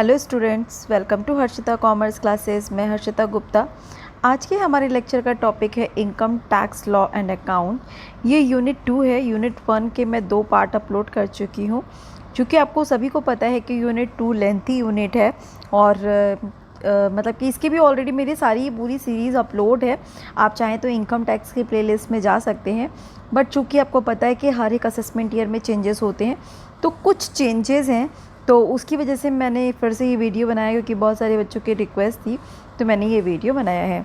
Hello students, welcome to Harshita commerce classes. मैं हर्षिता गुप्ता। आज के हमारे लेक्चर का टॉपिक है income tax law and account. ये यूनिट 2 है। यूनिट 1 के मैं 2 पार्ट अपलोड कर चुकी हूँ। क्योंकि आपको सभी को पता है कि यूनिट 2 लेंथी यूनिट है और मतलब कि इसकी भी ऑलरेडी मेरी सारी पूरी सीरीज़ अपलोड है। आप चाहें तो इनकम टैक्स की प्लेलिस्ट में जा सकते हैं। बट चूँकि आपको पता है कि हर एक असेसमेंट ईयर में चेंजेस होते हैं, तो कुछ चेंजेस हैं, तो उसकी वजह से मैंने फिर से ये वीडियो बनाया, क्योंकि बहुत सारे बच्चों की रिक्वेस्ट थी, तो मैंने ये वीडियो बनाया है।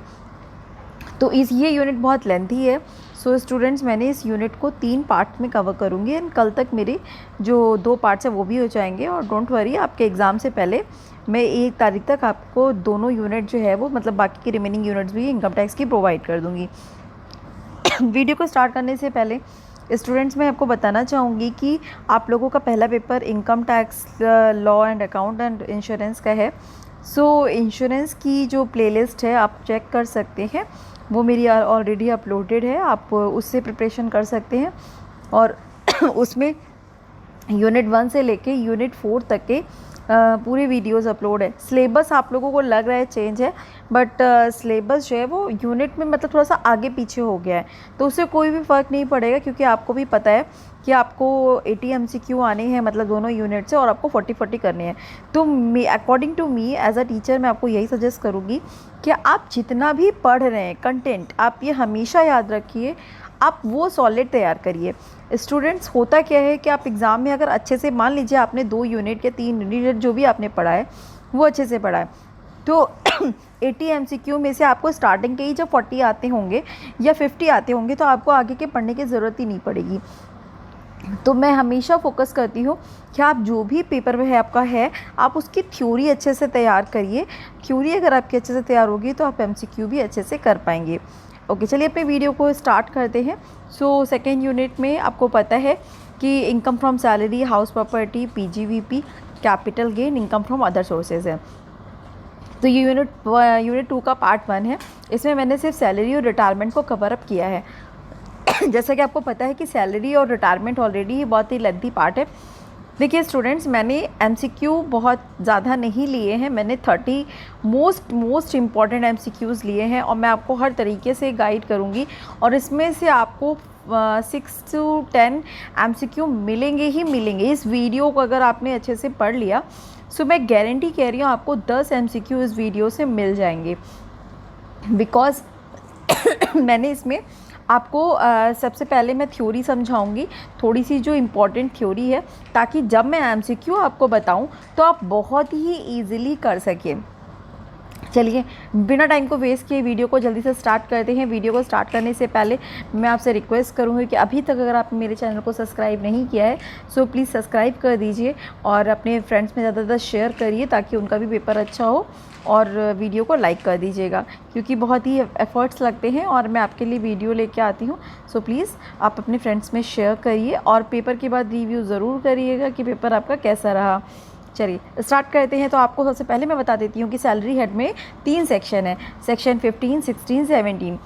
तो ये यूनिट बहुत लेंथी है। सो स्टूडेंट्स, मैंने इस यूनिट को 3 पार्ट में कवर करूँगी एंड कल तक मेरे जो 2 पार्ट्स हैं वो भी हो जाएंगे। और डोंट वरी, आपके एग्ज़ाम से पहले मैं 1 तारीख तक आपको दोनों यूनिट जो है वो, मतलब बाकी की रिमेनिंग यूनिट्स भी इनकम टैक्स की प्रोवाइड कर दूँगी। वीडियो को स्टार्ट करने से पहले स्टूडेंट्स, मैं आपको बताना चाहूँगी कि आप लोगों का पहला paper income tax law and account and insurance का है। सो इंश्योरेंस की जो प्लेलिस्ट है आप चेक कर सकते हैं, वो मेरी ऑलरेडी अपलोडेड है। आप उससे प्रिपरेशन कर सकते हैं और उसमें यूनिट 1 से लेके यूनिट 4 तक के पूरे वीडियोस अपलोड है। सिलेबस आप लोगों को लग रहा है चेंज है, बट सिलेबस जो है वो यूनिट में मतलब थोड़ा सा आगे पीछे हो गया है, तो उससे कोई भी फ़र्क नहीं पड़ेगा। क्योंकि आपको भी पता है कि आपको 80 MCQ आने हैं, मतलब दोनों यूनिट से, और आपको 40 करने हैं। तो according to me as a teacher, मैं आपको यही सजेस्ट करूँगी कि आप जितना भी पढ़ रहे हैं कंटेंट, आप ये हमेशा याद रखिए, आप वो सॉलिड तैयार करिए। स्टूडेंट्स, होता क्या है कि आप एग्ज़ाम में अगर अच्छे से, मान लीजिए आपने 2 यूनिट या 3 यूनिट जो भी आपने पढ़ा है वो अच्छे से पढ़ा है, तो 80 MCQ में से आपको स्टार्टिंग के ही जब 40 आते होंगे या 50 आते होंगे, तो आपको आगे के पढ़ने की ज़रूरत ही नहीं पड़ेगी। तो मैं हमेशा फोकस करती हूँ कि आप जो भी पेपर में है आपका है, आप उसकी थ्योरी अच्छे से तैयार करिए। थ्योरी अगर आपकी अच्छे से तैयार होगी तो आप MCQ भी अच्छे से कर पाएंगे। ओके, चलिए अपने वीडियो को स्टार्ट करते हैं। सो सेकेंड यूनिट में आपको पता है कि income from salary, house property, PGVP, capital gain, income from other sources है। तो ये यूनिट 2 का पार्ट 1 है। इसमें मैंने सिर्फ सैलरी और रिटायरमेंट को कवर अप किया है। जैसा कि आपको पता है कि सैलरी और रिटायरमेंट ऑलरेडी बहुत ही लेंथी पार्ट है। देखिए स्टूडेंट्स, मैंने MCQ बहुत ज़्यादा नहीं लिए हैं। मैंने 30 मोस्ट इम्पॉर्टेंट MCQs लिए हैं और मैं आपको हर तरीके से गाइड करूँगी। और इसमें से आपको 6 to 10 MCQ मिलेंगे ही मिलेंगे। इस वीडियो को अगर आपने अच्छे से पढ़ लिया, सो मैं गारंटी कह रही हूँ आपको 10 MCQ इस वीडियो से मिल जाएंगे। बिकॉज मैंने इसमें आपको सबसे पहले मैं थ्योरी समझाऊंगी, थोड़ी सी जो इम्पोर्टेंट थ्योरी है, ताकि जब मैं MCQ आपको बताऊं तो आप बहुत ही ईजिली कर सकें। चलिए बिना टाइम को वेस्ट किए वीडियो को जल्दी से स्टार्ट करते हैं। वीडियो को स्टार्ट करने से पहले मैं आपसे रिक्वेस्ट करूँगी कि अभी तक अगर आपने मेरे चैनल को सब्सक्राइब नहीं किया है, सो प्लीज़ सब्सक्राइब कर दीजिए और अपने फ्रेंड्स में ज़्यादा शेयर करिए, ताकि उनका भी पेपर अच्छा हो। और वीडियो को लाइक कर दीजिएगा, क्योंकि बहुत ही एफर्ट्स लगते हैं और मैं आपके लिए वीडियो लेके आती हूँ। सो प्लीज़ आप अपने फ्रेंड्स में शेयर करिए और पेपर के बाद रिव्यू ज़रूर करिएगा कि पेपर आपका कैसा रहा। चलिए स्टार्ट करते हैं। तो आपको सबसे पहले मैं बता देती हूँ कि सैलरी हेड में 3 सेक्शन है, सेक्शन 15, 16, 17।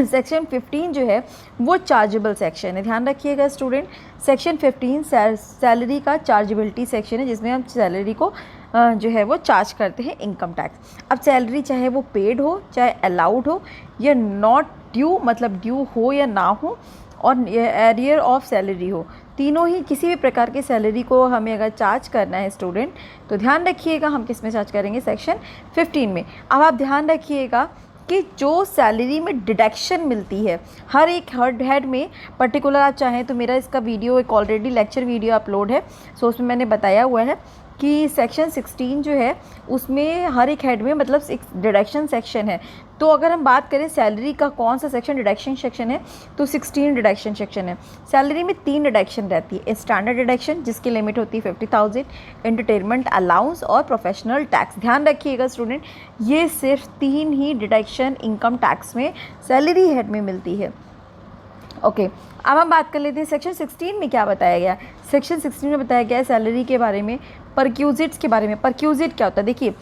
सेक्शन 15 जो है वो चार्जेबल सेक्शन है, ध्यान रखिएगा स्टूडेंट। सेक्शन 15 सैलरी का चार्जेबिलिटी सेक्शन है, जिसमें हम सैलरी को जो है वो चार्ज करते हैं इनकम टैक्स। अब सैलरी चाहे वो पेड हो, चाहे अलाउड हो, या नॉट ड्यू मतलब ड्यू हो या ना हो, और एरियर ऑफ सैलरी हो, तीनों ही किसी भी प्रकार की सैलरी को हमें अगर चार्ज करना है स्टूडेंट, तो ध्यान रखिएगा हम किस में चार्ज करेंगे, सेक्शन 15 में। अब आप ध्यान रखिएगा कि जो सैलरी में डिडक्शन मिलती है हर एक हेड में पर्टिकुलर, आप चाहें तो मेरा इसका वीडियो एक ऑलरेडी लेक्चर वीडियो अपलोड है, सो उसमें मैंने बताया हुआ है कि सेक्शन 16 जो है उसमें हर एक हेड में मतलब एक डिडक्शन सेक्शन है। तो अगर हम बात करें सैलरी का कौन सा सेक्शन डिडक्शन सेक्शन है, तो 16 डिडक्शन सेक्शन है। सैलरी में 3 डिडक्शन रहती है, स्टैंडर्ड डिडक्शन जिसकी लिमिट होती है 50,000, एंटरटेनमेंट अलाउंस और प्रोफेशनल टैक्स। ध्यान रखिएगा स्टूडेंट, ये सिर्फ 3 ही डिडक्शन इनकम टैक्स में सैलरी हेड में मिलती है। ओके, अब हम बात कर लेते हैं सेक्शन 16 में क्या बताया गया। सेक्शन 16 में बताया गया है सैलरी के बारे में, परक्यूजिट्स के बारे में। परक्यूजिट क्या होता है, देखिए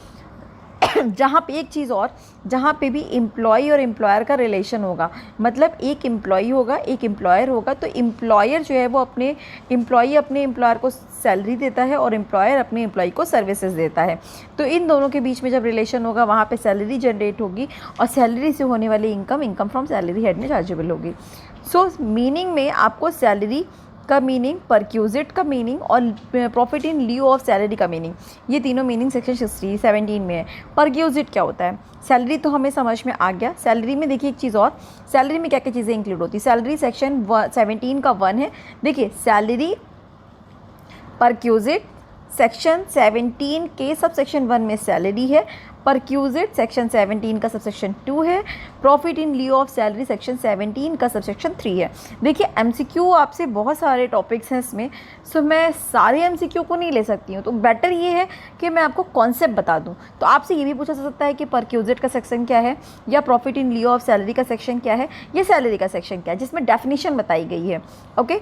जहाँ पे एक चीज़ और, जहाँ पे भी एम्प्लॉय और एम्प्लॉयर का रिलेशन होगा, मतलब एक एम्प्लॉय होगा एक एम्प्लॉयर होगा, तो एम्प्लॉयर जो है वो अपने एम्प्लॉयर को सैलरी देता है और एम्प्लॉयर अपने एम्प्लॉय को सर्विसेज देता है। तो इन दोनों के बीच में जब रिलेशन होगा वहाँ पे सैलरी जनरेट होगी और सैलरी से होने वाली इनकम फ्रॉम सैलरी हेड में चार्जेबल होगी। सो मीनिंग में आपको सैलरी का मीनिंग, परक्यूजिट का मीनिंग और profit in lieu of salary का मीनिंग, ये तीनों मीनिंग सेक्शन 17 में है। परक्यूजिट क्या होता है? सैलरी तो हमें समझ में आ गया। सैलरी में देखिए एक चीज़ और, सैलरी में क्या क्या चीज़ें इंक्लूड होती है। सैलरी सेक्शन 17 का 1 है। देखिए सैलरी, परक्यूजिट सेक्शन 17 के सब सेक्शन 1 में सैलरी है, परक्यूजिट सेक्शन 17 का सबसेक्शन 2 है, profit in lieu of salary section 17 का सबसेक्शन 3 है। देखिए एमसीक्यू आपसे बहुत सारे टॉपिक्स हैं इसमें, सो मैं सारे एमसीक्यू को नहीं ले सकती हूँ, तो बेटर ये है कि मैं आपको कॉन्सेप्ट बता दूँ। तो आपसे ये भी पूछा जा सकता है कि परक्यूजिट का सेक्शन क्या है, या profit in lieu of salary का सेक्शन क्या है, या सैलरी का सेक्शन क्या है, जिसमें डेफिनेशन बताई गई है। ओके,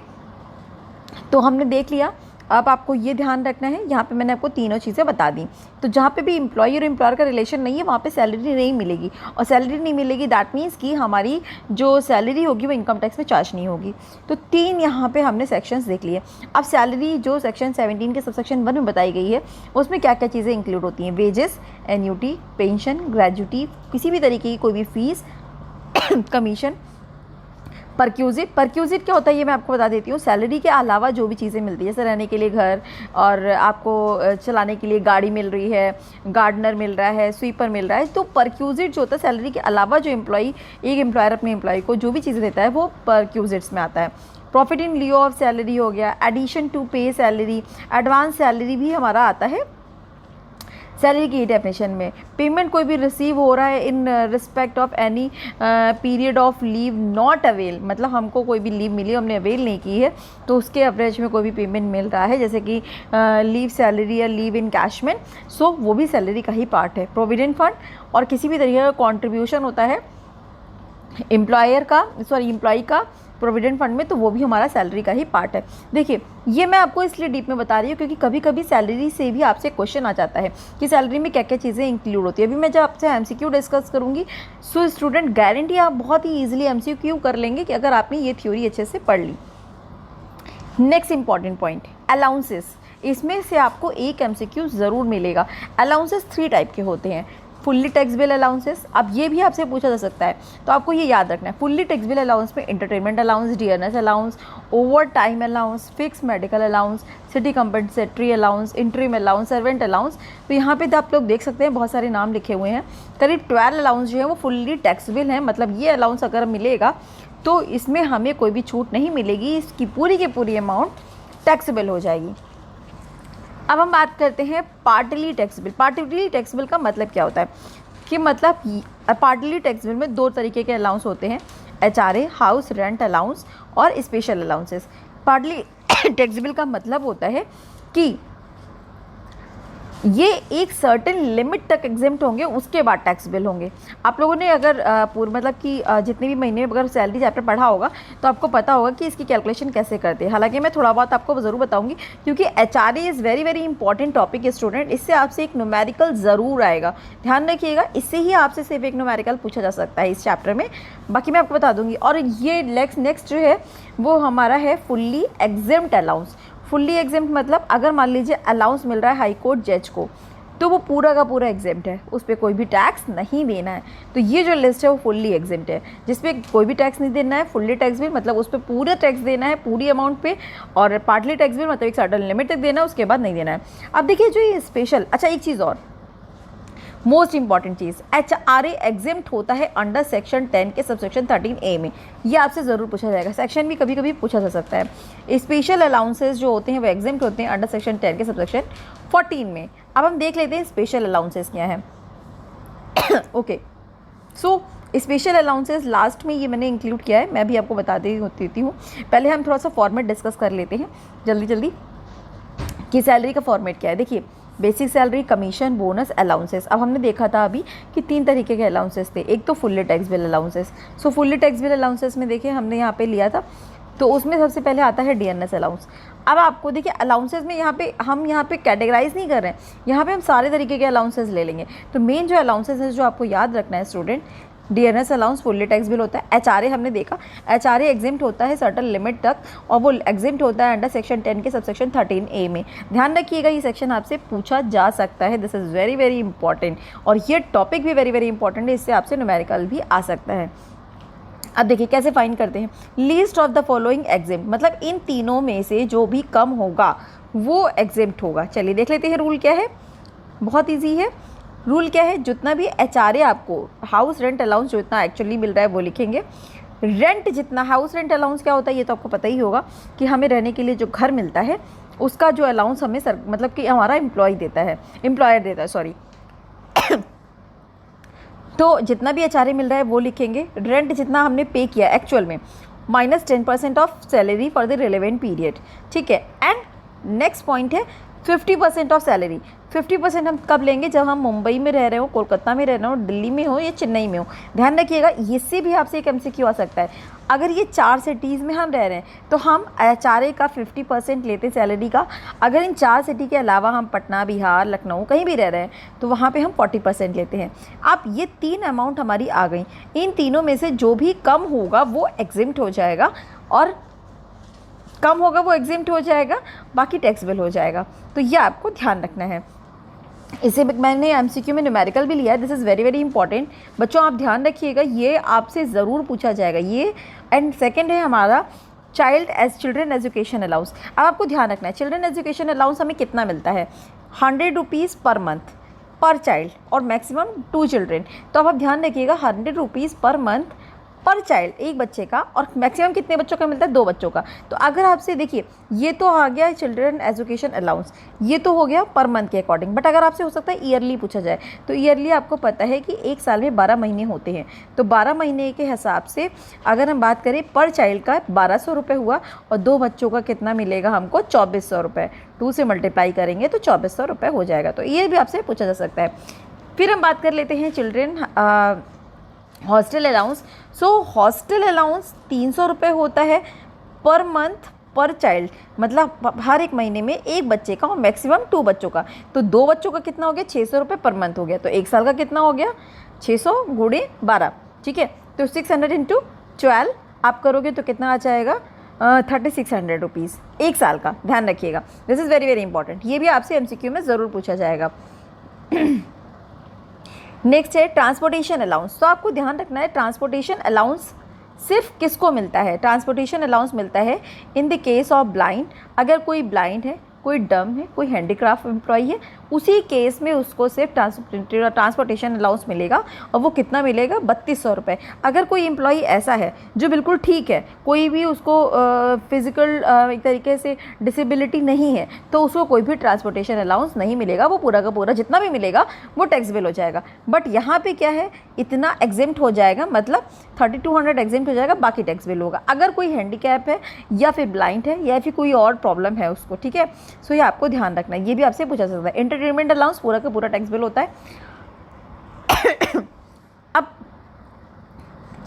तो हमने देख लिया। अब आपको ये ध्यान रखना है, यहाँ पे मैंने आपको तीनों चीज़ें बता दी। तो जहाँ पे भी एम्प्लॉय और एम्प्लॉयर का रिलेशन नहीं है वहाँ पे सैलरी नहीं मिलेगी, और सैलरी नहीं मिलेगी दैट मीन्स कि हमारी जो सैलरी होगी वो इनकम टैक्स में चार्ज नहीं होगी। तो 3 यहाँ पे हमने सेक्शंस देख लिए। अब सैलरी जो सेक्शन 17 के सबसेक्शन 1 में बताई गई है उसमें क्या क्या चीज़ें इंक्लूड होती हैं। वेजेस, एन्यूटी, पेंशन, ग्रेजुटी, किसी भी तरीके की कोई भी फीस, कमीशन। परक्यूजिट क्या होता है ये मैं आपको बता देती हूँ। सैलरी के अलावा जो भी चीज़ें मिलती है, जैसे रहने के लिए घर, और आपको चलाने के लिए गाड़ी मिल रही है, गार्डनर मिल रहा है, स्वीपर मिल रहा है, तो परक्यूजिट जो होता है सैलरी के अलावा जो एक एम्प्लॉयर अपने एम्प्लॉय को जो भी चीज़ें देता है वो परक्यूजिट्स में आता है। Profit in lieu of salary हो गया, एडिशन टू पे सैलरी, एडवांस सैलरी भी हमारा आता है सैलरी की डेफिनेशन में। पेमेंट कोई भी रिसीव हो रहा है in respect of any period of leave not avail, मतलब हमको कोई भी लीव मिली हमने अवेल नहीं की है तो उसके एवरेज में कोई भी पेमेंट मिल रहा है, जैसे कि लीव सैलरी या लीव इन कैशमेंट, सो वो भी सैलरी का ही पार्ट है। प्रोविडेंट फंड और किसी भी तरीके का कॉन्ट्रीब्यूशन होता है एम्प्लॉय का प्रोविडेंट फंड में, तो वो भी हमारा सैलरी का ही पार्ट है। देखिए ये मैं आपको इसलिए डीप में बता रही हूँ क्योंकि कभी कभी सैलरी से भी आपसे क्वेश्चन आ जाता है कि सैलरी में क्या क्या चीज़ें इंक्लूड होती है। अभी मैं जब आपसे एमसीक्यू डिस्कस करूँगी, सो स्टूडेंट गारंटी आप बहुत ही ईजिली एमसीक्यू कर लेंगे कि अगर आपने ये थ्योरी अच्छे से पढ़ ली। Next important point, allowances. इसमें से आपको एक एमसीक्यू ज़रूर मिलेगा। अलाउंसेस 3 टाइप के होते हैं। फुल्ली टैक्सेबल अलाउंसेस, अब ये भी आपसे पूछा जा सकता है, तो आपको ये याद रखना है। फुल्ली टैक्सेबल अलाउंस में entertainment allowance, dearness allowance, over time allowance, fix medical allowance, city compensatory allowance, interim allowance, servant allowance. तो यहाँ पे आप लोग देख सकते हैं बहुत सारे नाम लिखे हुए हैं। करीब 12 अलाउंस जो है वो फुल्ली टैक्सेबल हैं, मतलब ये अलाउंस अगर मिलेगा तो इसमें हमें कोई भी छूट नहीं मिलेगी, इसकी पूरी की पूरी अमाउंट टैक्सेबल हो जाएगी। अब हम बात करते हैं पार्टली टैक्सेबल। पार्टली टैक्सेबल का मतलब क्या होता है कि मतलब पार्टली टैक्सेबल में 2 तरीके के अलाउंस होते हैं, HRA हाउस रेंट अलाउंस और स्पेशल अलाउंसेस। पार्टली टैक्सेबल का मतलब होता है कि ये एक सर्टेन लिमिट तक एग्जेम्प्ट होंगे, उसके बाद टैक्सेबल होंगे। आप लोगों ने अगर मतलब कि जितने भी महीने में अगर सैलरी चैप्टर पढ़ा होगा तो आपको पता होगा कि इसकी कैलकुलेशन कैसे करते हैं। हालांकि मैं थोड़ा बहुत आपको ज़रूर बताऊंगी क्योंकि HRA is very very important topic है स्टूडेंट। इससे आपसे एक न्यूमेरिकल ज़रूर आएगा, ध्यान रखिएगा। इससे ही आपसे सिर्फ एक न्यूमेरिकल पूछा जा सकता है इस चैप्टर में, बाकी मैं आपको बता दूँगी। और ये नेक्स्ट जो है वो हमारा है fully exempt allowance. Fully exempt मतलब अगर मान लीजिए अलाउंस मिल रहा है हाई कोर्ट जज को, तो वो पूरा का पूरा एग्जेम्प्ट है, उस पर कोई भी टैक्स नहीं देना है। तो ये जो लिस्ट है वो फुल्ली एग्जेम्प्ट है, जिसपे कोई भी टैक्स नहीं देना है। फुल्ली टैक्स भी मतलब उस पर पूरा टैक्स देना है पूरी अमाउंट पे, और पार्टली टैक्स भी मतलब एक सर्टेन लिमिट तक देना है, उसके बाद नहीं देना है। अब देखिए जो ये स्पेशल, अच्छा एक चीज़ और मोस्ट इंपॉर्टेंट चीज़, HRA एग्जेम्प्ट होता है अंडर सेक्शन 10 के सबसेक्शन 13A में। ये आपसे ज़रूर पूछा जाएगा, सेक्शन भी कभी कभी पूछा जा सकता है। स्पेशल अलाउंसेस जो होते हैं वो एग्जेम्प्ट होते हैं अंडर सेक्शन 10 के सबसेक्शन 14 में। अब हम देख लेते हैं स्पेशल अलाउंसेस क्या है। Okay, so special allowances last में ये मैंने इंक्लूड किया है, मैं भी आपको बता देती हूँ। पहले हम थोड़ा सा फॉर्मेट डिस्कस कर लेते हैं जल्दी कि सैलरी का फॉर्मेट क्या है। देखिए basic salary, commission, bonus, allowances. अब हमने देखा था अभी कि 3 तरीके के अलाउंसेस थे। एक तो फुल्ली टैक्सेबल अलाउंसेस। सो फुल्ली टैक्सेबल अलाउंसेस में देखिए हमने यहाँ पे लिया था तो उसमें सबसे पहले आता है डीएनएस अलाउंस। अब आपको देखिए अलाउंसेस में यहाँ पे कैटेगराइज नहीं कर रहे हैं, यहाँ पे हम सारे तरीके के अलाउंसेस ले लेंगे। तो मेन जो अलाउंसेस है जो आपको याद रखना है student, DNS allowance fully taxable होता है। एचआरए हमने देखा, एचआरए एग्जिम्ट होता है सर्टन लिमिट तक, और वो एग्जिम्ट होता है अंडर सेक्शन 10 के सबसेक्शन 13A में। ध्यान रखिएगा ये सेक्शन आपसे पूछा जा सकता है, this is very very important, और ये टॉपिक भी वेरी वेरी इंपॉर्टेंट है, इससे आपसे न्यूमेरिकल भी आ सकता है। अब देखिए कैसे फाइंड करते हैं, least of the following exempt, मतलब इन तीनों में से जो भी कम होगा वो एग्जिम्ट होगा। चलिए देख लेते हैं रूल क्या है, बहुत ईजी है। रूल क्या है, जितना भी एचआरए आपको हाउस रेंट अलाउंस जो इतना एक्चुअली मिल रहा है वो लिखेंगे। रेंट जितना, हाउस रेंट अलाउंस क्या होता है ये तो आपको पता ही होगा कि हमें रहने के लिए जो घर मिलता है उसका जो अलाउंस हमें मतलब कि हमारा एम्प्लॉयर देता है सॉरी। तो जितना भी एचआरए मिल रहा है वो लिखेंगे। रेंट जितना हमने पे किया एक्चुअल में minus 10% of salary for the relevant period, ठीक है। एंड नेक्स्ट पॉइंट है 50% ऑफ सैलरी। 50% हम कब लेंगे, जब हम मुंबई में रह रहे हो, कोलकाता में रह रहे हो, दिल्ली में हो या चेन्नई में हो। ध्यान रखिएगा इससे भी आपसे एक एमसीक्यू आ सकता है। अगर ये 4 सिटीज़ में हम रह रहे हैं तो हम एचआरए का 50% लेते सैलरी का। अगर इन 4 सिटी के अलावा हम पटना, बिहार, लखनऊ कहीं भी रह रहे हैं तो वहाँ पे हम 40% लेते हैं। अब ये 3 अमाउंट हमारी आ गई, इन तीनों में से जो भी कम होगा वो एग्जिम्ट हो जाएगा, और कम होगा वो एग्जिम्ट हो जाएगा, बाकी टैक्सेबल हो जाएगा। तो ये आपको ध्यान रखना है। इसे मैंने एमसीक्यू में न्यूमेरिकल भी लिया है, this is very very important. बच्चों आप ध्यान रखिएगा, ये आपसे ज़रूर पूछा जाएगा ये। एंड सेकंड है हमारा चिल्ड्रन एजुकेशन अलाउंस। अब आपको ध्यान रखना है चिल्ड्रन एजुकेशन अलाउंस हमें कितना मिलता है, 100 रुपीज़ पर मंथ पर चाइल्ड, और मैक्सिमम 2 चिल्ड्रेन। तो अब आप ध्यान रखिएगा 100 रुपीज़ पर मंथ पर चाइल्ड, एक बच्चे का, और मैक्सिमम कितने बच्चों का मिलता है, 2 बच्चों का। तो अगर आपसे देखिए ये तो आ गया चिल्ड्रन एजुकेशन अलाउंस, ये तो हो गया पर मंथ के अकॉर्डिंग। बट अगर आपसे हो सकता है ईयरली पूछा जाए, तो ईयरली आपको पता है कि एक साल में 12 महीने होते हैं। तो 12 महीने के हिसाब से अगर हम बात करें पर चाइल्ड का 1200 रुपये हुआ, और 2 बच्चों का कितना मिलेगा हमको, 2400 रुपये। 2 से मल्टीप्लाई करेंगे तो 2400 रुपये हो जाएगा। तो ये भी आपसे पूछा जा सकता है। फिर हम बात कर लेते हैं चिल्ड्रेन हॉस्टल अलाउंस। सो हॉस्टल अलाउंस 300 रुपये होता है पर मंथ पर चाइल्ड, मतलब हर एक महीने में एक बच्चे का और मैक्सिमम 2 बच्चों का। तो 2 बच्चों का कितना हो गया, 600 रुपये पर मंथ हो गया। तो एक साल का कितना हो गया, 600 गुणे 12, ठीक है। तो 600 इंटू 12 आप करोगे तो कितना आ जाएगा, 3600 रुपीज़ एक साल का। ध्यान रखिएगा, this is very very important, ये भी आपसे एमसीक्यू में ज़रूर पूछा जाएगा। नेक्स्ट है ट्रांसपोर्टेशन अलाउंस। तो आपको ध्यान रखना है ट्रांसपोर्टेशन अलाउंस सिर्फ किसको मिलता है, ट्रांसपोर्टेशन अलाउंस मिलता है in the case of blind. अगर कोई ब्लाइंड है, कोई डम है, कोई हैंडीक्राफ्ट एम्प्लॉई है, उसी केस में उसको सिर्फ ट्रांसपोर्टेशन अलाउंस मिलेगा, और वो कितना मिलेगा, 3200 रुपये। अगर कोई एम्प्लॉई ऐसा है जो बिल्कुल ठीक है, कोई भी उसको फिज़िकल एक तरीके से डिसेबिलिटी नहीं है, तो उसको कोई भी ट्रांसपोर्टेशन अलाउंस नहीं मिलेगा, वो पूरा का पूरा जितना भी मिलेगा वो टैक्सेबल हो जाएगा। बट यहाँ पे क्या है, इतना एग्जिम्ट हो जाएगा, मतलब 3200 एग्जिम्ट हो जाएगा, बाकी टैक्सेबल होगा। अगर कोई हैंडीकैप है या फिर ब्लाइंड है या फिर कोई और प्रॉब्लम है उसको, ठीक है। सो ये आपको ध्यान रखना है, ये भी आपसे पूछा सकता है। एंटरटेनमेंट अलाउंस पूरा का पूरा टैक्सेबल होता है। अब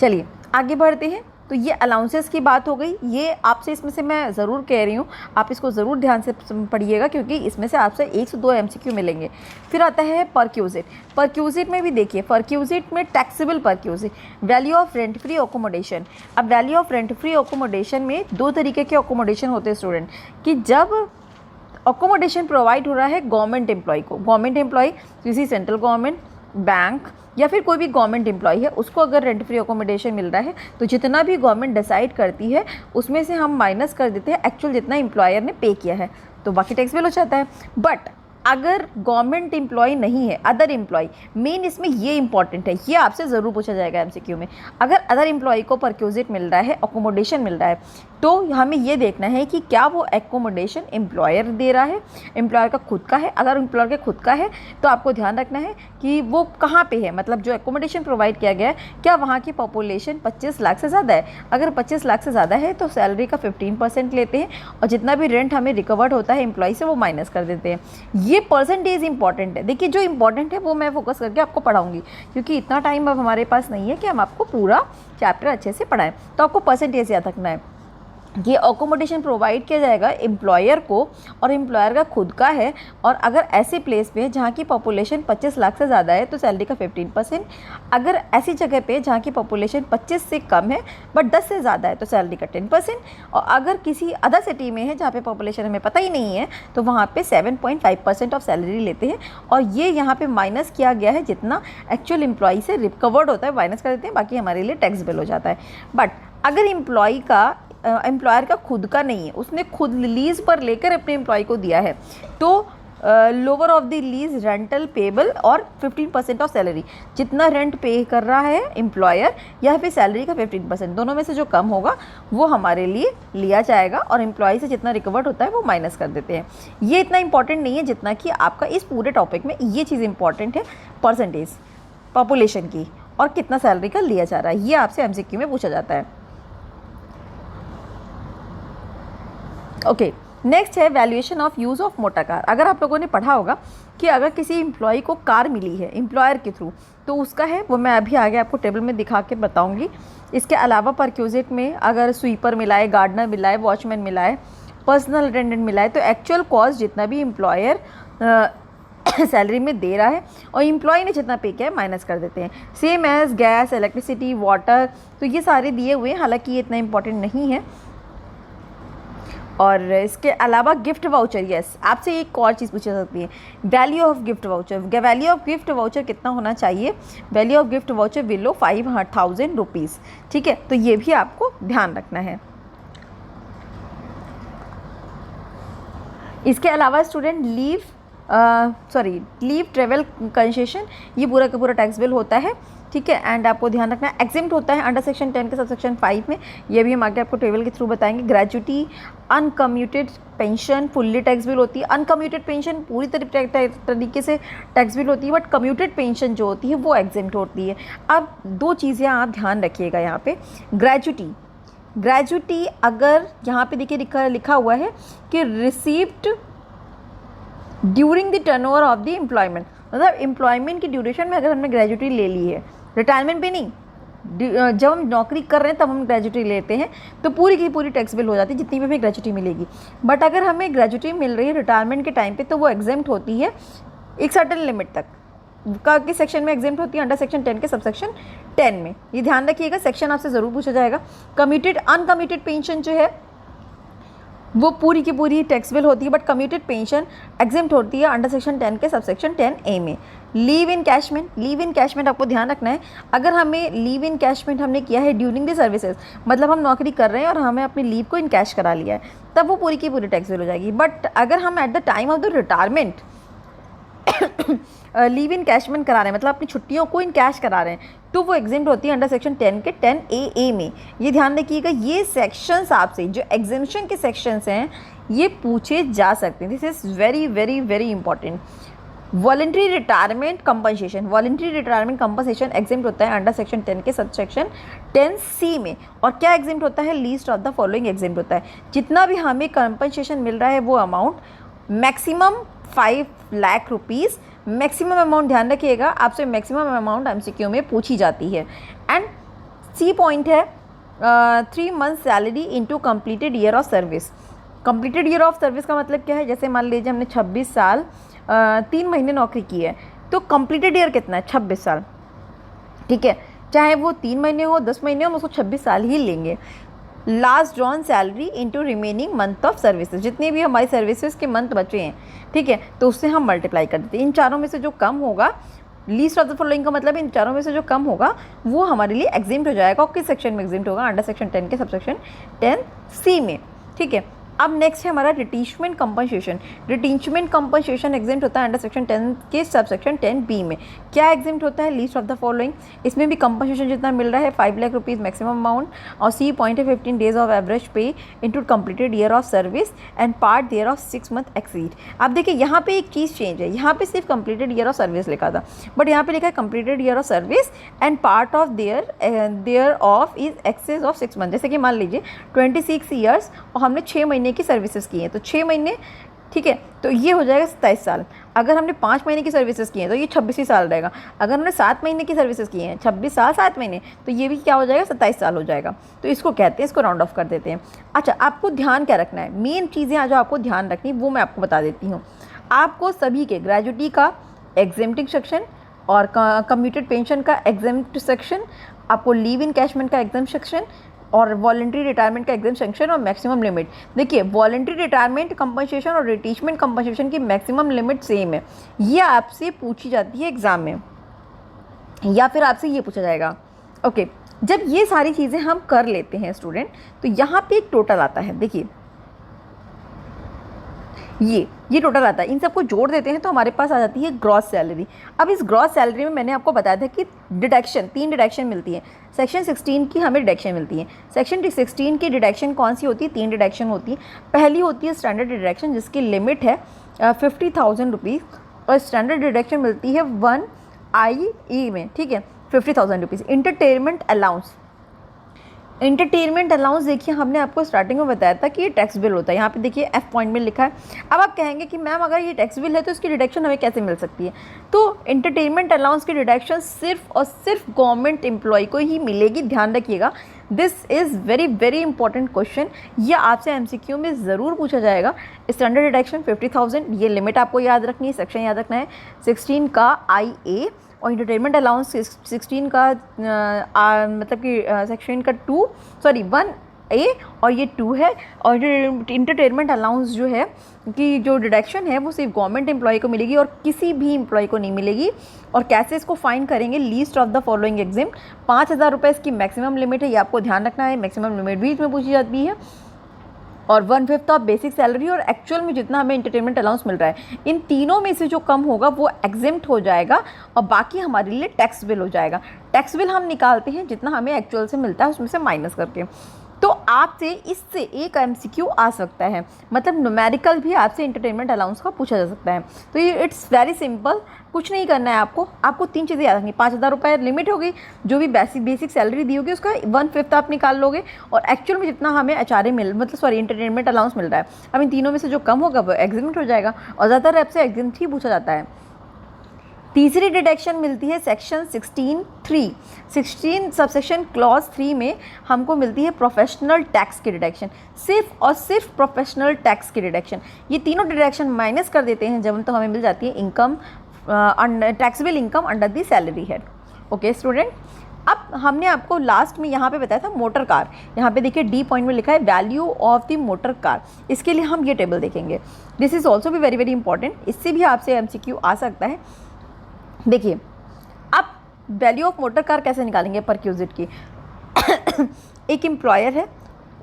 चलिए आगे बढ़ते हैं। तो ये अलाउंसेस की बात हो गई, ये आपसे इसमें से मैं ज़रूर कह रही हूँ, आप इसको ज़रूर ध्यान से पढ़िएगा, क्योंकि इसमें से आपसे 1 से 2 एमसीक्यू मिलेंगे। फिर आता है परक्यूजिट। परक्यूजिट में भी देखिए, परक्यूजिट में taxable perquisite, value of rent free accommodation. अब value of rent free accommodation में 2 तरीके के अकोमोडेशन होते हैं स्टूडेंट, कि जब अकोमोडेशन प्रोवाइड हो रहा है गवर्नमेंट एम्प्लॉय को, गवर्नमेंट एम्प्लॉय किसी सेंट्रल गवर्नमेंट, बैंक या फिर कोई भी गवर्नमेंट एम्प्लॉय है, उसको अगर रेंट फ्री अकोमोडेशन मिल रहा है, तो जितना भी गवर्नमेंट डिसाइड करती है उसमें से हम माइनस कर देते हैं एक्चुअल जितना एम्प्लॉयर ने पे किया है, तो बाकी टैक्सेबल हो जाता है। बट अगर गवर्नमेंट एम्प्लॉय नहीं है, अदर एम्प्लॉय, मेन इसमें ये इंपॉर्टेंट है, ये आपसे ज़रूर पूछा जाएगा एमसीक्यू में। अगर अदर एम्प्लॉय को परक्यूजिट मिल रहा है, अकोमोडेशन मिल रहा है, तो हमें ये देखना है कि क्या वो एकोमोडेशन एम्प्लॉयर दे रहा है, एम्प्लॉयर का खुद का है। अगर एम्प्लॉयर का खुद का है तो आपको ध्यान रखना है कि वो कहाँ पे है, मतलब जो एकोमोडेशन प्रोवाइड किया गया है, क्या वहाँ की पॉपुलेशन 25 लाख से ज़्यादा है। अगर 25 लाख से ज़्यादा है तो सैलरी का 15% लेते हैं, और जितना भी रेंट हमें रिकवर्ड होता है एम्प्लॉय से वो माइनस कर देते हैं। ये परसेंटेज इंपॉर्टेंट है। देखिए जो इंपॉर्टेंट है वो मैं फोकस करके आपको पढ़ाऊँगी, क्योंकि इतना टाइम अब हमारे पास नहीं है कि हम आपको पूरा चैप्टर अच्छे से पढ़ाएं, तो आपको परसेंटेज याद रखना है। ये अकोमोडेशन प्रोवाइड किया जाएगा एम्प्लॉयर को, और एम्प्लॉयर का खुद का है। और अगर ऐसे प्लेस पे है जहाँ की पॉपुलेशन 25 लाख से ज़्यादा है तो सैलरी का 15%। अगर ऐसी जगह पे जहाँ की पॉपुलेशन 25 से कम है बट 10 से ज़्यादा है तो सैलरी का 10%। और अगर किसी अदर सिटी में है जहाँ पे पॉपुलेशन हमें पता ही नहीं है तो वहाँ पे 7.5% ऑफ सैलरी लेते हैं। और ये यहाँ पे माइनस किया गया है, जितना एक्चुअल एम्प्लॉई से रिकवर्ड होता है माइनस कर देते हैं, बाकी हमारे लिए टैक्सेबल हो जाता है। बट अगर एम्प्लॉयर का खुद का नहीं है, उसने खुद लीज़ पर लेकर अपने एम्प्लॉय को दिया है, तो lower of the lease rental payable और 15% ऑफ सैलरी, जितना रेंट पे कर रहा है एम्प्लॉयर या फिर सैलरी का 15%, दोनों में से जो कम होगा वो हमारे लिए लिया जाएगा और एम्प्लॉय से जितना रिकवर्ड होता है वो माइनस कर देते हैं। ये इतना इंपॉर्टेंट नहीं है जितना कि आपका इस पूरे टॉपिक में ये चीज़ इंपॉर्टेंट है, परसेंटेज पॉपुलेशन की और कितना सैलरी का लिया जा रहा है, ये आपसे एमसीक्यू में पूछा जाता है। ओके, नेक्स्ट है valuation of use of motor car. अगर आप लोगों ने पढ़ा होगा कि अगर किसी एम्प्लॉय को कार मिली है एम्प्लॉयर के थ्रू तो उसका है वो मैं अभी आगे आपको टेबल में दिखा के बताऊंगी। इसके अलावा परक्यूजिट में अगर स्वीपर मिला है, गार्डनर मिला है, वॉचमैन मिला है, पर्सनल अटेंडेंट मिला है, तो एक्चुअल कॉस्ट जितना भी एम्प्लॉयर सैलरी में दे रहा है और एम्प्लॉय ने जितना पे किया है माइनस कर देते हैं। Same as gas, electricity, water, तो ये सारे दिए हुए हैं, हालांकि ये इतना इंपॉर्टेंट नहीं है। और इसके अलावा गिफ्ट वाउचर, यस, आपसे एक और चीज़ पूछी जा सकती है, value of gift voucher. Value of gift voucher कितना होना चाहिए? Value of gift voucher below 5,000 rupees. ठीक है, तो ये भी आपको ध्यान रखना है। इसके अलावा स्टूडेंट लीव ट्रेवल कंसेशन, ये पूरा का पूरा टैक्स बिल होता है। ठीक है, एंड आपको ध्यान रखना है एग्जिम्ट होता है अंडर सेक्शन 10 के सबसेक्शन 5 में, ये भी हम आगे आपको टेबल के थ्रू बताएंगे। Gratuity, uncommuted pension fully tax bill होती है। अनकम्यूटेड पेंशन पूरी तरीके से टैक्स बिल होती है, बट कम्यूटेड पेंशन जो होती है वो एग्जिम्ट होती है। अब दो चीज़ें आप ध्यान रखिएगा यहाँ पे। ग्रेजुटी अगर यहाँ पे देखिए लिखा हुआ है कि received during the turnover of the employment, मतलब एम्प्लॉयमेंट की ड्यूरेशन में अगर हमने ग्रेजुटी ले ली है, रिटायरमेंट पे नहीं, जब हम नौकरी कर रहे हैं तब हम ग्रेजुटी लेते हैं तो पूरी की पूरी टैक्सेबल हो जाती है जितनी भी हमें ग्रेजुटी मिलेगी। बट अगर हमें ग्रेजुटी मिल रही है रिटायरमेंट के टाइम पे तो वो एग्जेम्प्ट होती है एक सर्टेन लिमिट तक। किस सेक्शन में एग्जेम्प्ट होती है? अंडर सेक्शन 10 के सबसेक्शन 10 में। ये ध्यान रखिएगा, सेक्शन आपसे ज़रूर पूछा जाएगा। अनकम्यूटेड पेंशन जो है वो पूरी की पूरी टैक्सेबल होती है, बट कम्यूटेड पेंशन एग्जेम्प्ट होती है अंडर सेक्शन 10 के सबसेक्शन 10A में। लीव इन कैशमेंट आपको ध्यान रखना है। अगर हमें लीव इन कैशमेंट हमने किया है ड्यूरिंग द सर्विसेज, मतलब हम नौकरी कर रहे हैं और हमें अपनी लीव को इन कैश करा लिया है, तब वो पूरी की पूरी टैक्सेबल हो जाएगी। बट अगर हम at the time of the retirement leave encashment करा रहे हैं, मतलब अपनी छुट्टियों को इन कैश करा रहे हैं, तो वो एग्जेम्प्ट होती है अंडर सेक्शन 10 के 10AA में। ये ध्यान रखिएगा, ये सेक्शंस आपसे जो एग्जेम्पशन के सेक्शंस हैं ये पूछे जा सकते हैं। This is very very very important. Voluntary retirement compensation exempt होता है अंडर सेक्शन 10 के सबसेक्शन 10C में। और क्या एग्जेम्प्ट होता है? Least of the following exempt होता है। जितना भी हमें कंपनसेशन मिल रहा है वो amount maximum 5 lakh rupees, maximum amount ध्यान रखिएगा, आपसे मैक्सिमम अमाउंट एमसीक्यू में पूछी जाती है। एंड सी पॉइंट है 3 month salary into completed year of service. Completed year of service का मतलब क्या है? जैसे मान लीजिए हमने 26 साल 3 महीने नौकरी की है, तो कंप्लीटेड ईयर कितना है? 26 साल। ठीक है, चाहे वो 3 महीने हो 10 महीने हो, हम उसको 26 साल ही लेंगे। Last drawn salary into remaining month of services, जितने भी हमारी सर्विसेज के मंथ बचे हैं, ठीक है, तो उससे हम मल्टीप्लाई कर देते हैं। इन चारों में से जो कम होगा, लीस्ट ऑफ द फॉलोइंग का मतलब इन चारों में से जो कम होगा वो हमारे लिए एग्जेम्प्ट हो जाएगा। और किस सेक्शन में एग्जेम्प्ट होगा? अंडर सेक्शन 10 के सबसेक्शन 10C में। ठीक है, अब नेक्स्ट है हमारा रिटीचमेंट कंपनसेशन। रिटीचमेंट कंपनसेशन एग्जेम्प्ट होता है अंडर सेक्शन 10 के सबसेक्शन 10B में। क्या एग्जेम्प्ट होता है? Least of the following. इसमें भी कंपनसेशन जितना मिल रहा है 5 लाख रुपीज़ मैक्सिमम अमाउंट, और सी पॉइंट है 15 days of average pay into completed year of service and part thereof 6 month exceed. आप देखिए यहाँ पे एक चीज़ चेंज है, यहाँ पे सिर्फ कंप्लीटेड ईयर ऑफ सर्विस लिखा था, बट यहाँ पे लिखा है completed year of service and part of thereof is excess of 6 month. जैसे कि मान लीजिए 26 ईयर्स और हमने 6 महीने की सर्विसेज की हैं, तो 6 महीने, ठीक है, तो ये हो जाएगा 27 साल। अगर हमने 5 महीने की सर्विसेज की हैं तो ये 26 ही साल रहेगा। अगर हमने 7 महीने की सर्विसेज की हैं, 26 साल 7 महीने, तो ये भी क्या हो जाएगा, 27 साल हो जाएगा। तो इसको कहते हैं, इसको राउंड ऑफ कर देते हैं। अच्छा, आपको ध्यान क्या रखना है, मेन चीज़ें जो आपको ध्यान रखनी वो मैं आपको बता देती हूँ। आपको सभी के ग्रेजुएटी का एग्जेम्प्टिंग सेक्शन और कम्यूटेड पेंशन का एग्जेम्प्ट सेक्शन, आपको लीव इन कैशमेंट का एग्जाम सेक्शन और वॉलंटरी रिटायरमेंट का एग्जाम सेक्शन और मैक्सिमम लिमिट। देखिए, वॉलंटरी रिटायरमेंट कंपनसेशन और रिटीचमेंट कंपनसेशन की मैक्सिमम लिमिट सेम है। ये आपसे पूछी जाती है एग्ज़ाम में, या फिर आपसे ये पूछा जाएगा। ओके, जब ये सारी चीज़ें हम कर लेते हैं स्टूडेंट, तो यहाँ पे एक टोटल आता है। देखिए, ये टोटल आता है, इन सबको जोड़ देते हैं तो हमारे पास आ जाती है ग्रॉस सैलरी। अब इस ग्रॉस सैलरी में मैंने आपको बताया था कि डिडक्शन, 3 डिडक्शन मिलती है। सेक्शन 16 की हमें डिडक्शन मिलती है। सेक्शन 16 की डिडक्शन कौन सी होती है, 3 डिडक्शन होती है। पहली होती है स्टैंडर्ड डिडक्शन, जिसकी लिमिट है 50,000 रुपीज़, और स्टैंडर्ड डिडक्शन मिलती है 1IE में, ठीक है, 50,000 रुपीज़। इंटरटेनमेंट अलाउंस देखिए, हमने आपको स्टार्टिंग में बताया था कि ये टैक्स बिल होता है। यहाँ पे देखिए एफ पॉइंट में लिखा है। अब आप कहेंगे कि मैम अगर ये टैक्स बिल है तो इसकी डिडक्शन हमें कैसे मिल सकती है। तो इंटरटेनमेंट अलाउंस की डिडक्शन सिर्फ और सिर्फ गवर्नमेंट एम्प्लॉय को ही मिलेगी। ध्यान रखिएगा, this is very very important question. ये आपसे MCQ में ज़रूर पूछा जाएगा। स्टैंडर्ड डिडक्शन 50,000, ये लिमिट आपको याद रखनी है, सेक्शन याद रखना है। 16 का IA और इंटरटेनमेंट अलाउंस 16 का मतलब कि सेक्शन का 1A और ये 2 है। और इंटरटेनमेंट अलाउंस जो है कि जो डिडक्शन है वो सिर्फ गवर्नमेंट एम्प्लॉय को मिलेगी और किसी भी एम्प्लॉय को नहीं मिलेगी। और कैसे इसको फाइन करेंगे, least of the following exam, 5,000 रुपये इसकी मैक्सिमम लिमिट है, ये आपको ध्यान रखना है। मैक्सिमम लिमिट भी इसमें पूछी जाती है। और 1/5 ऑफ बेसिक सैलरी और एक्चुअल में जितना हमें इंटरटेनमेंट अलाउंस मिल रहा है, इन तीनों में से जो कम होगा वो एग्जेम्प्ट हो जाएगा और बाकी हमारे लिए टैक्स बिल हो जाएगा। टैक्स बिल हम निकालते हैं जितना हमें एक्चुअल से मिलता है उसमें से माइनस करके। तो आपसे इससे एक MCQ आ सकता है, मतलब न्यूमेरिकल भी आपसे इंटरटेनमेंट अलाउंस का पूछा जा सकता है। तो ये इट्स वेरी सिंपल, कुछ नहीं करना है आपको 3 चीज़ें याद रखनी। 5,000 रुपये लिमिट होगी, जो भी बेसिक सैलरी दी होगी उसका 1/5 आप निकाल लोगे, और एक्चुअल में जितना हमें इंटरटेनमेंट अलाउंस मिल रहा है, अब इन तीनों में से जो कम होगा वो एग्जाम्प्ट हो जाएगा। और ज़्यादातर आपसे एग्जाम्प्ट ही पूछा जाता है। तीसरी डिडक्शन मिलती है सेक्शन 16 सबसेक्शन क्लॉज 3 में हमको मिलती है प्रोफेशनल टैक्स की डिडक्शन, सिर्फ और सिर्फ प्रोफेशनल टैक्स की डिडक्शन। ये तीनों डिडक्शन माइनस कर देते हैं जब तो हमें मिल जाती है income, taxable income under the salary head. Okay student, अब हमने आपको लास्ट में यहाँ पे बताया था मोटर कार। यहाँ पे देखिए D पॉइंट में लिखा है value of the motor car. इसके लिए हम ये टेबल देखेंगे। दिस इज़ ऑल्सो भी वेरी वेरी इंपॉर्टेंट, इससे भी आपसे MCQ आ सकता है। देखिए, अब वैल्यू ऑफ मोटर कार कैसे निकालेंगे परक्यूजिट की। एक एम्प्लॉयर है,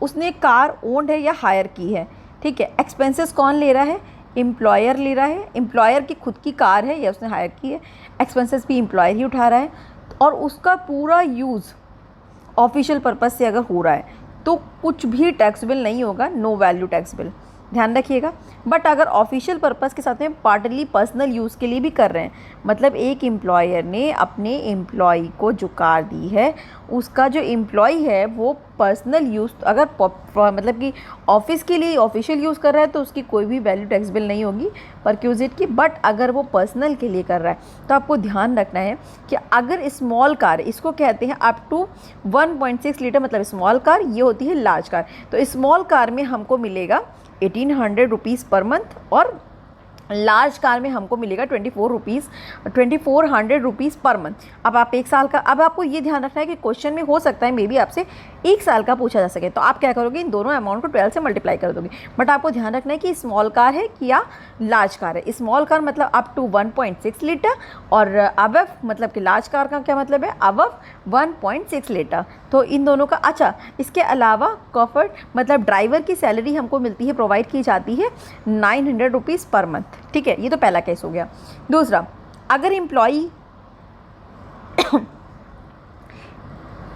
उसने कार ओन्ड है या हायर की है, ठीक है। एक्सपेंसेस कौन ले रहा है, एम्प्लॉयर ले रहा है। एम्प्लॉयर की खुद की कार है या उसने हायर की है, एक्सपेंसेस भी एम्प्लॉयर ही उठा रहा है, और उसका पूरा यूज़ ऑफिशियल पर्पस से अगर हो रहा है तो कुछ भी टैक्स बिल नहीं होगा, नो वैल्यू टैक्स बिल, ध्यान रखिएगा। बट अगर ऑफिशियल पर्पस के साथ में पार्टली पर्सनल यूज़ के लिए भी कर रहे हैं, मतलब एक एम्प्लॉयर ने अपने एम्प्लॉय को जो कार दी है, उसका जो एम्प्लॉय है वो पर्सनल यूज़ अगर मतलब कि ऑफिस के लिए ऑफिशियल यूज़ कर रहा है तो उसकी कोई भी वैल्यू टैक्स बिल नहीं होगी परक्यूजिट की। बट अगर वो पर्सनल के लिए कर रहा है तो आपको ध्यान रखना है कि अगर स्मॉल कार, इसको कहते हैं अप टू 1.6 लीटर, मतलब स्मॉल कार, ये होती है लार्ज कार। तो स्मॉल कार में हमको मिलेगा 1800 रुपीज़ पर मंथ, और लार्ज कार में हमको मिलेगा 2400 रुपीज़ पर मंथ। अब आप एक साल का, अब आपको ये ध्यान रखना है कि क्वेश्चन में हो सकता है मे बी आपसे 1 साल का पूछा जा सके, तो आप क्या करोगे, इन दोनों अमाउंट को 12 से मल्टीप्लाई कर दोगे। बट आपको ध्यान रखना है कि स्मॉल कार है कि या लार्ज कार है। स्मॉल कार मतलब अप टू 1.6 लीटर, और अबव मतलब कि लार्ज कार का क्या मतलब है, अबव 1.6 लीटर। तो इन दोनों का, अच्छा इसके अलावा कॉफर्ट मतलब ड्राइवर की सैलरी हमको मिलती है, प्रोवाइड की जाती है 900 रुपीज़ पर मंथ, ठीक है। ये तो पहला केस हो गया। दूसरा, अगर एम्प्लॉई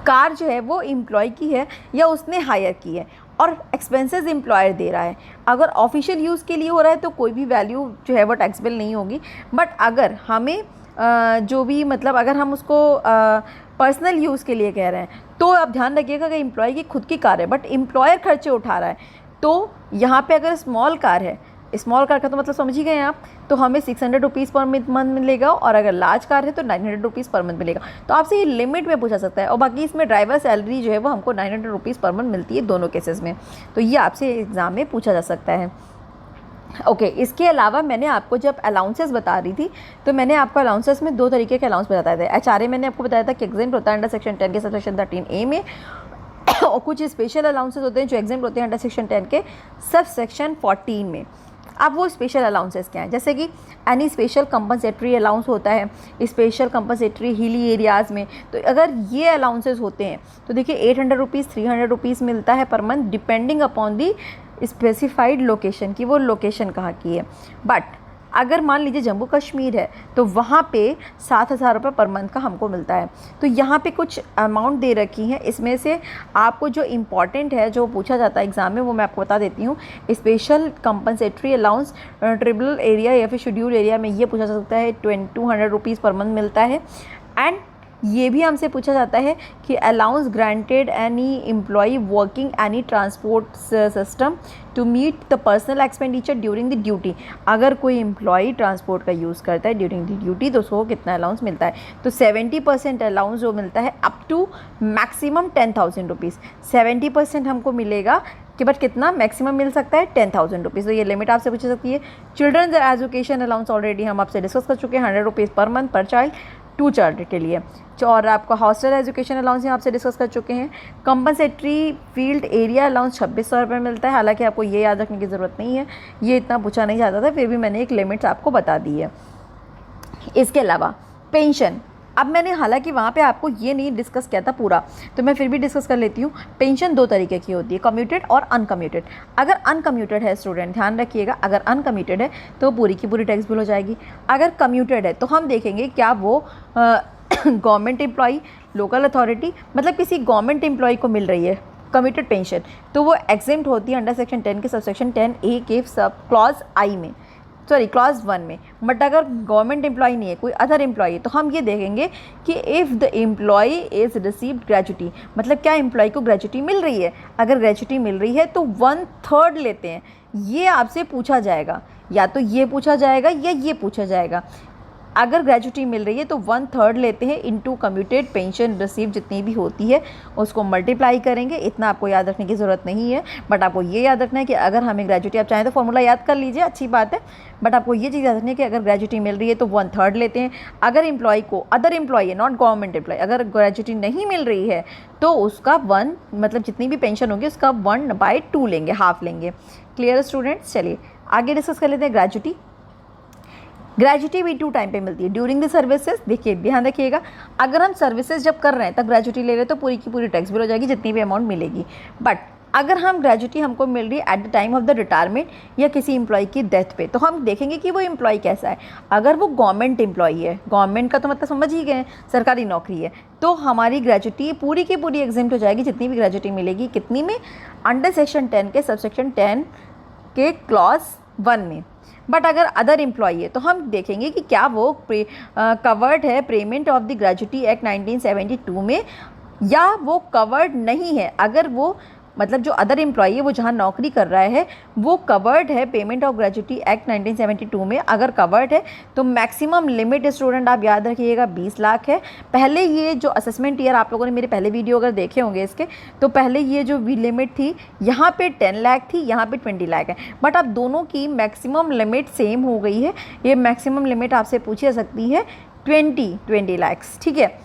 कार जो है वो एम्प्लॉय की है या उसने हायर की है और एक्सपेंसेस एम्प्लॉयर दे रहा है, अगर ऑफिशियल यूज़ के लिए हो रहा है तो कोई भी वैल्यू जो है वो टैक्सेबल नहीं होगी। बट अगर हमें जो भी मतलब अगर हम उसको पर्सनल यूज़ के लिए कह रहे हैं तो आप ध्यान रखिएगा कि एम्प्लॉय की खुद की कार है बट एम्प्लॉयर खर्चे उठा रहा है, तो यहाँ पे अगर स्मॉल कार है स्मॉल कार का तो मतलब समझ ही गए आप, तो हमें 600 रुपीज़ पर मंथ मिलेगा, और अगर लार्ज कार है तो 900 रुपीज़ पर मंथ मिलेगा। तो आपसे ये लिमिट में पूछा सकता है, और बाकी इसमें ड्राइवर सैलरी जो है वो हमको 900 रुपीज़ पर मंथ मिलती है दोनों केसेस में। तो ये आपसे एग्ज़ाम में पूछा जा सकता है। ओके इसके अलावा मैंने आपको जब अलाउंसेस बता रही थी तो मैंने आपको अलाउंसेस में 2 तरीके के अलाउंस बताए थे। HRA मैंने आपको बताया था कि एग्जाम होता है अंडर सेक्शन 10 के सब सेक्शन 13A में, और कुछ स्पेशल अलाउंसेस होते हैं जो एग्जाम होते हैं अंडर सेक्शन 10 के सब सेक्शन 14 में। अब वो स्पेशल अलाउंसेस क्या हैं, जैसे कि एनी स्पेशल कंपनसेटरी अलाउंस होता है स्पेशल कंपनसेटरी हिली एरियाज़ में। तो अगर ये अलाउंसेस होते हैं तो देखिए 800 रुपीज़ 300 रुपीज़ मिलता है per month, depending upon the specified location की वो लोकेशन कहाँ की है। बट अगर मान लीजिए जम्मू कश्मीर है तो वहाँ पे 7,000 रुपये पर मंथ का हमको मिलता है। तो यहाँ पे कुछ अमाउंट दे रखी हैं, इसमें से आपको जो इम्पॉर्टेंट है जो पूछा जाता है एग्ज़ाम में वो मैं आपको बता देती हूँ। स्पेशल कंपनसेटरी अलाउंस ट्रिबल एरिया या फिर शेड्यूल एरिया में ये पूछा जा सकता है 200 रुपीज़ पर मंथ मिलता है। एंड ये भी हमसे पूछा जाता है कि allowance granted any employee working any transport system to meet the personal expenditure during the duty. अगर कोई एम्प्लॉई ट्रांसपोर्ट का यूज़ करता है ड्यूरिंग द ड्यूटी तो उसको कितना अलाउंस मिलता है। तो 70% अलाउंस जो मिलता है अप टू मैक्सिमम 10,000 रुपीज़। 70% हमको मिलेगा कि बट कितना मैक्सिमम मिल सकता है 10,000 रुपीज़। तो ये लिमिट आपसे पूछ सकती है। चिल्ड्रंस एजुकेशन अलाउंस ऑलरेडी हम आपसे डिस्कस कर चुके हैं 100 रुपीज़ पर मंथ पर चाइल्ड 2 चाइल्ड के लिए। और आपका हॉस्टल एजुकेशन अलाउंस हम आपसे डिस्कस कर चुके हैं। कंपनसेटरी फील्ड एरिया अलाउंस 2600 रुपये मिलता है। हालांकि आपको ये याद रखने की ज़रूरत नहीं है, ये इतना पूछा नहीं जाता था, फिर भी मैंने एक लिमिट्स आपको बता दी है। इसके अलावा पेंशन, अब मैंने हालांकि वहाँ पे आपको ये नहीं डिस्कस किया था पूरा, तो मैं फिर भी डिस्कस कर लेती हूँ। पेंशन 2 तरीके की होती है, कम्यूटेड और अनकम्यूटेड। अगर अनकम्यूटेड है स्टूडेंट ध्यान रखिएगा, अगर अनकम्यूटेड है तो पूरी की पूरी टैक्स बिल हो जाएगी। अगर कम्यूटेड है तो हम देखेंगे क्या वो गवर्नमेंट एम्प्लॉई लोकल अथॉरिटी मतलब किसी गवर्नमेंट एम्प्लॉई को मिल रही है कम्यूटेड पेंशन, तो वो एग्जेम्प्ट होती है अंडर सेक्शन 10 के सब सेक्शन 10A के सब क्लॉज 1 में। बट अगर गवर्नमेंट एम्प्लॉई नहीं है कोई अदर एम्प्लॉई है तो हम ये देखेंगे कि if the employee is received gratuity, मतलब क्या एम्प्लॉई को ग्रेजुटी मिल रही है। अगर ग्रेजुटी मिल रही है तो 1/3 लेते हैं। ये आपसे पूछा जाएगा, या तो ये पूछा जाएगा या ये पूछा जाएगा। अगर ग्रेजुटी मिल रही है तो 1/3 लेते हैं इनटू कम्यूटेड पेंशन रिसीव जितनी भी होती है उसको मल्टीप्लाई करेंगे। इतना आपको याद रखने की ज़रूरत नहीं है, बट आपको ये याद रखना है कि अगर हमें ग्रेजुटी, आप चाहें तो फॉर्मूला याद कर लीजिए अच्छी बात है, बट आपको ये चीज़ याद रखनी है कि अगर ग्रेजुटी मिल रही है तो 1/3 लेते हैं। अगर एम्प्लॉई को अदर एम्प्लॉई है नॉट गवर्नमेंट एम्प्लॉय, अगर ग्रेजुटी नहीं मिल रही है तो उसका 1 मतलब जितनी भी पेंशन होगी उसका 1/2 लेंगे, हाफ लेंगे। क्लियर स्टूडेंट्स, चलिए आगे डिस्कस कर लेते हैं। ग्रेजुटी भी 2 टाइम पे मिलती है ड्यूरिंग द सर्विसेज। देखिए ध्यान रखिएगा, अगर हम सर्विसेज जब कर रहे हैं तब ग्रेजुटी ले रहे हैं तो पूरी की पूरी टैक्स बिल हो जाएगी जितनी भी अमाउंट मिलेगी। बट अगर हम ग्रेजुटी हमको मिल रही है eight the time of the retirement या किसी एम्प्लॉय की डेथ पे, तो हम देखेंगे कि वो एम्प्लॉय कैसा है। अगर वो गवर्नमेंट एम्प्लॉय है, गवर्नमेंट का तो मतलब समझ ही गए सरकारी नौकरी है, तो हमारी ग्रेजुटी पूरी की पूरी एग्जेम्प्ट हो जाएगी जितनी भी ग्रेजुटी मिलेगी। कितनी में? अंडर सेक्शन 10 के सब सेक्शन 10 के क्लॉज 1 में। बट अगर अदर एम्प्लॉई है तो हम देखेंगे कि क्या वो कवर्ड है payment of the gratuity act 1972 में, या वो कवर्ड नहीं है। अगर वो मतलब जो अदर एम्प्लॉई है वो जहाँ नौकरी कर रहा है वो कवर्ड है पेमेंट ऑफ ग्रेजुटी एक्ट 1972 में, अगर कवर्ड है तो मैक्सिमम लिमिट स्टूडेंट आप याद रखिएगा 20 लाख है। पहले ये जो असेसमेंट ईयर आप लोगों ने मेरे पहले वीडियो अगर देखे होंगे इसके, तो पहले ये जो लिमिट थी यहाँ पे 10 लाख थी, यहाँ पे 20 लाख है। बट अब दोनों की मैक्सिमम लिमिट सेम हो गई है। ये मैक्सिमम लिमिट आपसे पूछी जा सकती है 20 लाख, ठीक है।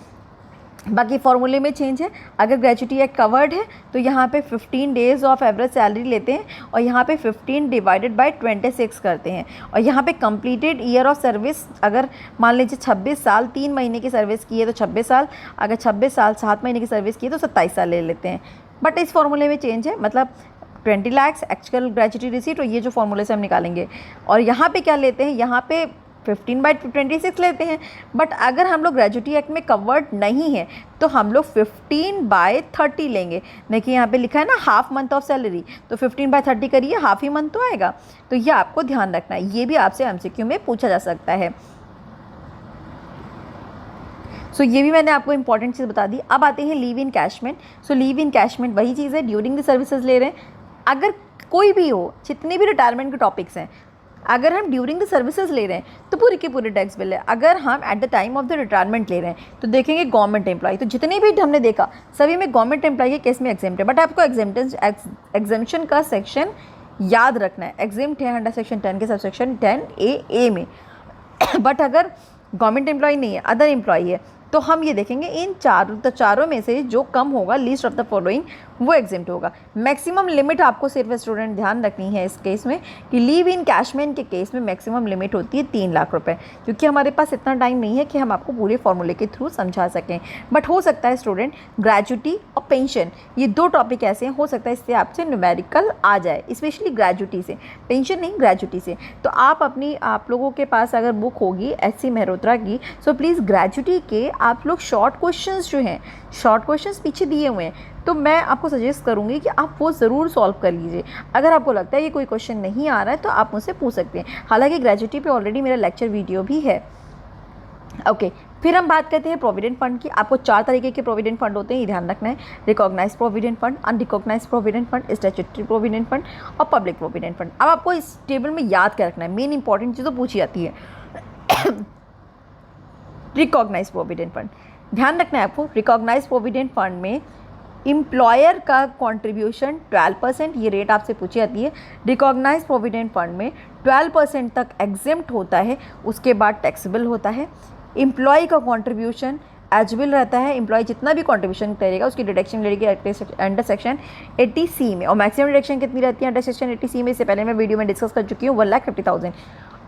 बाकी फॉर्मूले में चेंज है। अगर ग्रेजुटी एक्ट कवर्ड है तो यहाँ पे 15 डेज़ ऑफ एवरेज सैलरी लेते हैं और यहाँ पे 15 डिवाइडेड बाय 26 करते हैं। और यहाँ पे कंप्लीटेड ईयर ऑफ सर्विस, अगर मान लीजिए 26 साल 3 महीने की सर्विस की है तो 26 साल, अगर 26 साल 7 महीने की सर्विस की है तो 27 साल ले लेते हैं। बट इस फॉर्मूले में चेंज है, मतलब 20 लाख एक्चुअल ग्रेजुटी रिसीट, और ये जो फॉर्मूले से हम निकालेंगे। और यहाँ पे क्या लेते हैं, यहाँ पे 15/26 लेते हैं। बट अगर हम लोग ग्रेजुटी एक्ट में कवर्ड नहीं है तो हम लोग 15/30 लेंगे। देखिए यहाँ पे लिखा है ना हाफ मंथ ऑफ सैलरी, तो 15/30 करिए, हाफ ही मंथ तो आएगा। तो ये आपको ध्यान रखना है, ये भी आपसे एमसीक्यू में पूछा जा सकता है। सो ये भी मैंने आपको इंपॉर्टेंट चीज़ बता दी। अब आते हैं लीव इन कैशमेंट। सो लीव इन कैशमेंट वही चीज़ है, ड्यूरिंग द सर्विसेज ले रहे हैं। अगर कोई भी हो, जितने भी रिटायरमेंट के टॉपिक्स हैं, अगर हम ड्यूरिंग द सर्विसेज ले रहे हैं तो पूरी की पूरी टैक्स बिल है। अगर हम at the time of the retirement ले रहे हैं तो देखेंगे गवर्नमेंट एम्प्लॉय, तो जितने भी हमने देखा सभी में गवर्नमेंट एम्प्लॉय के केस में एग्जेम्प्ट है। बट आपको एग्जेम्पशन का सेक्शन याद रखना है, एग्जेम्प्ट है अंडर सेक्शन 10 के सब सेक्शन 10A में। बट अगर गवर्नमेंट एम्प्लॉय नहीं है, अदर एम्प्लॉय है, तो हम ये देखेंगे इन चारों में से जो कम होगा, लीस्ट ऑफ द फॉलोइंग, वो एग्जेम्प्ट होगा। मैक्सिमम लिमिट आपको सिर्फ स्टूडेंट ध्यान रखनी है इस केस में कि लीव इन कैशमैन के केस में मैक्सिमम लिमिट होती है 3 लाख रुपए, क्योंकि हमारे पास इतना टाइम नहीं है कि हम आपको पूरे फॉर्मूले के थ्रू समझा सकें। बट हो सकता है स्टूडेंट ग्रेजुटी और पेंशन, ये 2 टॉपिक ऐसे हैं, हो सकता है इससे आपसे न्यूमेरिकल आ जाए, स्पेशली ग्रेजुटी से, पेंशन नहीं ग्रेजुटी से। तो आप लोगों के पास अगर बुक होगी SC मेहरोत्रा की, सो प्लीज़ ग्रेजुटी के आप लोग शॉर्ट क्वेश्चंस जो हैं, शॉर्ट क्वेश्चंस पीछे दिए हुए हैं, तो मैं आपको सजेस्ट करूंगी कि आप वो ज़रूर सॉल्व कर लीजिए। अगर आपको लगता है कि कोई क्वेश्चन नहीं आ रहा है तो आप मुझसे पूछ सकते हैं। हालांकि ग्रेजुटी पे ऑलरेडी मेरा लेक्चर वीडियो भी है। ओके, फिर हम बात करते हैं प्रोविडेंट फंड की। आपको 4 तरीके के प्रोविडेंट फंड होते हैं, ये ध्यान रखना है। Recognise provident fund, unrecognise provident fund, statutory provident fund और पब्लिक प्रोविडेंट फंड। अब आपको इस टेबल में याद क्या रखना है, मेन इंपॉर्टेंट चीज़ तो पूछी जाती है। रिकॉग्नाइज प्रोविडेंट फंड, ध्यान रखना है आपको। रिकॉग्नाइज प्रोविडेंट फंड में एम्प्लॉयर का कंट्रीब्यूशन 12%, ये रेट आपसे पूछी जाती है। रिकॉग्नाइज प्रोविडेंट फंड में 12% तक एग्जेम्प्ट होता है, उसके बाद टैक्सेबल होता है। एम्प्लॉय का कंट्रीब्यूशन एलिजिबल रहता है, एम्प्लॉय जितना भी कंट्रीब्यूशन करेगा उसकी डिडक्शन मिलेगी अंडर सेक्शन 80C में। और मैक्सिमम डिडक्शन कितनी रहती है अंडर सेक्शन 80C में, इससे पहले मैं वीडियो में डिस्कस कर चुकी हूँ, 1,50,000।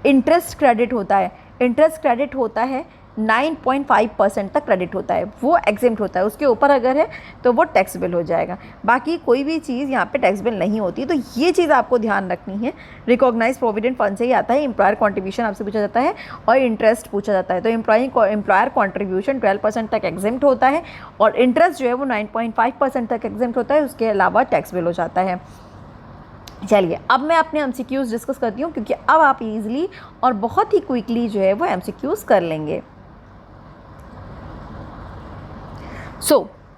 इंटरेस्ट क्रेडिट होता है, इंटरेस्ट क्रेडिट होता है 9.5% तक क्रेडिट होता है, वो एग्जेम्प्ट होता है। उसके ऊपर अगर है तो वो टैक्सेबल हो जाएगा। बाकी कोई भी चीज़ यहाँ पे टैक्सेबल नहीं होती, तो ये चीज़ आपको ध्यान रखनी है। रिकॉग्नाइज प्रोविडेंट फंड से ही आता है, एम्प्लॉयर कॉन्ट्रीब्यूशन आपसे पूछा जाता है और इंटरेस्ट पूछा जाता है। तो एम्प्लॉयर कॉन्ट्रीब्यूशन 12% तक एग्जेम्प्ट होता है और इंटरेस्ट जो है वो 9.5% तक एग्जेम्प्ट होता है, उसके अलावा टैक्सेबल हो जाता है। चलिए अब मैं अपने MCQs डिस्कस करती हूँ, क्योंकि अब आप इजीली और बहुत ही क्विकली जो है वो MCQs कर लेंगे।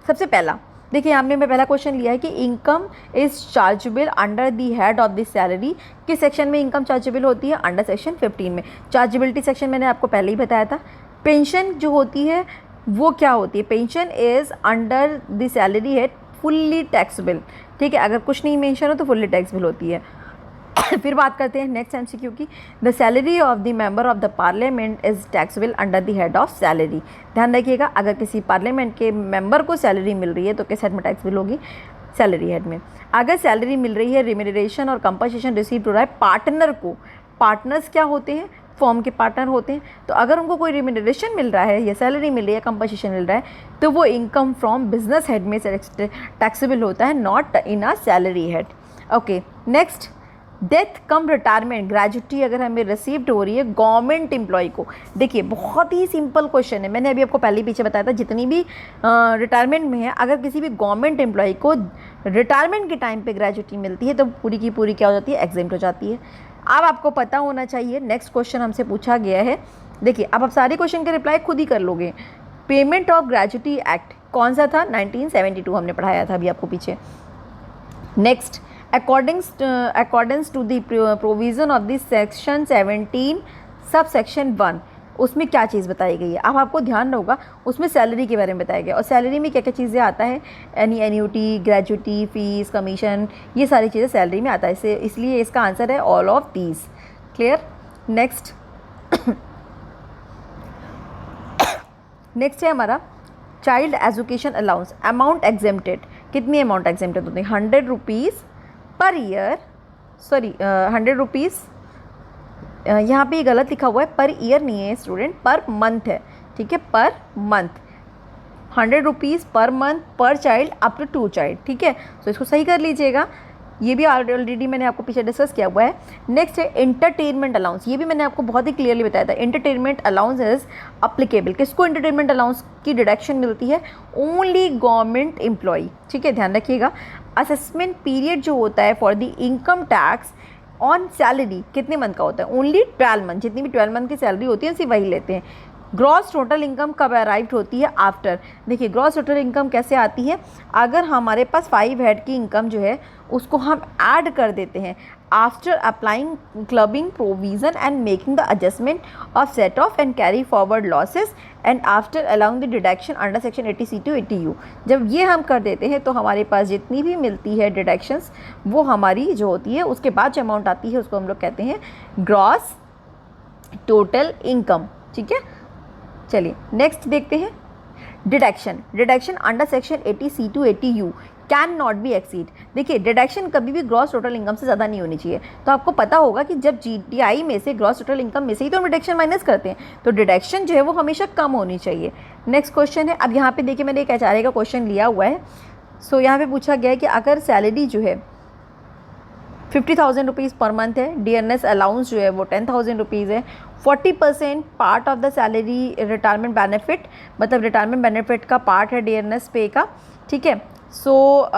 सबसे पहला देखिए, हमने मैं पहला क्वेश्चन लिया है कि income is chargeable under the head of the salary. किस सेक्शन में इनकम चार्जेबल होती है? अंडर सेक्शन 15 में। चार्जेबिलिटी सेक्शन मैंने आपको पहले ही बताया था। पेंशन जो होती है वो क्या होती है? Pension is under the salary head fully taxable, ठीक है। अगर कुछ नहीं मेंशन हो तो फुल्ली टैक्सेबल होती है। फिर बात करते हैं नेक्स्ट MCQ की। The salary of the member of the parliament is taxable under the head of salary. ध्यान रखिएगा, अगर किसी पार्लियामेंट के मेंबर को सैलरी मिल रही है तो किस हेड में टैक्सेबल होगी? सैलरी हेड में। अगर सैलरी मिल रही है, रिम्यूनरेशन और कंपनसेशन रिसीव हो रहा है पार्टनर को, पार्टनर्स क्या होते हैं? फॉर्म के पार्टनर होते हैं। तो अगर उनको कोई रिम्यूनरेशन मिल रहा है या सैलरी मिल रही है, कंपनसेशन मिल रहा है, तो वो इनकम फ्रॉम बिजनेस हेड में टैक्सेबल होता है, not in a salary head. Okay, next death come retirement gratuity अगर हमें रिसीव्ड हो रही है गवर्नमेंट एम्प्लॉय को। देखिए बहुत ही सिंपल क्वेश्चन है, मैंने अभी आपको पहले पीछे बताया था, जितनी भी रिटायरमेंट में है, अगर किसी भी गवर्नमेंट एम्प्लॉय को रिटायरमेंट के टाइम पे ग्रेजुटी मिलती है तो पूरी की पूरी क्या हो जाती है? एग्जेम्प्ट हो जाती है। अब आपको पता होना चाहिए, नेक्स्ट क्वेश्चन हमसे पूछा गया है। देखिए अब आप सारे क्वेश्चन के रिप्लाई खुद ही कर लोगे। पेमेंट ऑफ ग्रेजुटी एक्ट कौन सा था? 1972 हमने पढ़ाया था अभी आपको पीछे। Next, accordings to the provision of this section 17 sub section 1, उसमें क्या चीज़ बताई गई है? अब आपको ध्यान होगा उसमें सैलरी के बारे में बताया गया, और सैलरी में क्या क्या चीज़ें आता है? एन्यूटी, ग्रेजुटी, फीस, कमीशन, ये सारी चीज़ें सैलरी में आता है, इसलिए इसका आंसर है all of these. Clear? Next next है हमारा child education allowance amount exempted. कितनी अमाउंट एग्जेम्प्टेड होती है? 100 rupees per year, sorry 100 rupees, यहाँ पे गलत लिखा हुआ है, पर ईयर नहीं है स्टूडेंट, पर मंथ है, ठीक है, per month. 100 rupees per month पर चाइल्ड अप टू 2 चाइल्ड, ठीक है। तो इसको सही कर लीजिएगा, ये भी ऑलरेडी मैंने आपको पीछे डिस्कस किया हुआ है। नेक्स्ट है एंटरटेनमेंट अलाउंस, ये भी मैंने आपको बहुत ही क्लियरली बताया था। एंटरटेनमेंट अलाउंस इज अप्लीकेबल, किसको एंटरटेनमेंट अलाउंस की डिडक्शन मिलती है? ओनली गवर्नमेंट एम्प्लॉय, ठीक है, ध्यान रखिएगा। असेसमेंट पीरियड जो होता है for the income tax on salary कितने मंथ का होता है? ओनली 12 मंथ, जितनी भी 12 मंथ की सैलरी होती है सिर्फ वही लेते हैं। ग्रॉस टोटल इनकम कब अराइव्ड होती है? आफ्टर। देखिए ग्रॉस टोटल इनकम कैसे आती है? अगर हमारे पास 5 हेड की इनकम जो है उसको हम ऐड कर देते हैं after applying clubbing provision and making the adjustment of set off and carry forward losses and after allowing the deduction under section 80C to 80U। जब ये हम कर देते हैं तो हमारे पास जितनी भी मिलती है डिडक्शंस वो हमारी जो होती है उसके बाद जो अमाउंट आती है उसको हम लोग कहते हैं ग्रॉस टोटल इनकम। ठीक है, चलिए नेक्स्ट देखते हैं deduction. Deduction under section 80C to 80U can not be exceed. देखिए डिडक्शन कभी भी ग्रॉस टोटल इनकम से ज़्यादा नहीं होनी चाहिए। तो आपको पता होगा कि जब GTI में से ग्रॉस टोटल इनकम में से ही तो हम डिडक्शन माइनस करते हैं, तो डिडक्शन जो है वो हमेशा कम होनी चाहिए। नेक्स्ट क्वेश्चन है, अब यहाँ पे देखिए मैंने एक HRA का क्वेश्चन लिया हुआ है। सो यहाँ पे पूछा गया है कि अगर सैलरी जो है 50,000 रुपीज़ पर मंथ है, DNS अलाउंस जो है वो 10,000 रुपीज़ है, 40% part of the salary retirement benefit, मतलब रिटायरमेंट बेनिफिट का पार्ट है DNS पे का। ठीक है, सो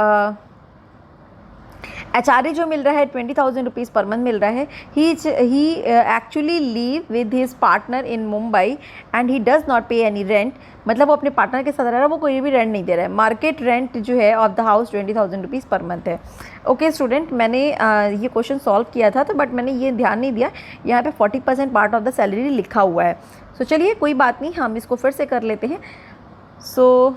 HRA जो मिल रहा है 20,000 रुपीज़ पर मंथ मिल रहा है। He actually live with his partner in Mumbai and he does not pay any rent, मतलब वो अपने पार्टनर के साथ रह रहा है, वो कोई भी रेंट नहीं दे रहा है। मार्केट रेंट जो है of the house 20,000 rupees per month है। ओके स्टूडेंट, मैंने ये क्वेश्चन सॉल्व किया था तो बट मैंने ये ध्यान नहीं दिया, यहाँ पे 40% पार्ट ऑफ द सैलरी लिखा हुआ है। सो चलिए कोई बात नहीं, हम इसको फिर से कर लेते हैं। सो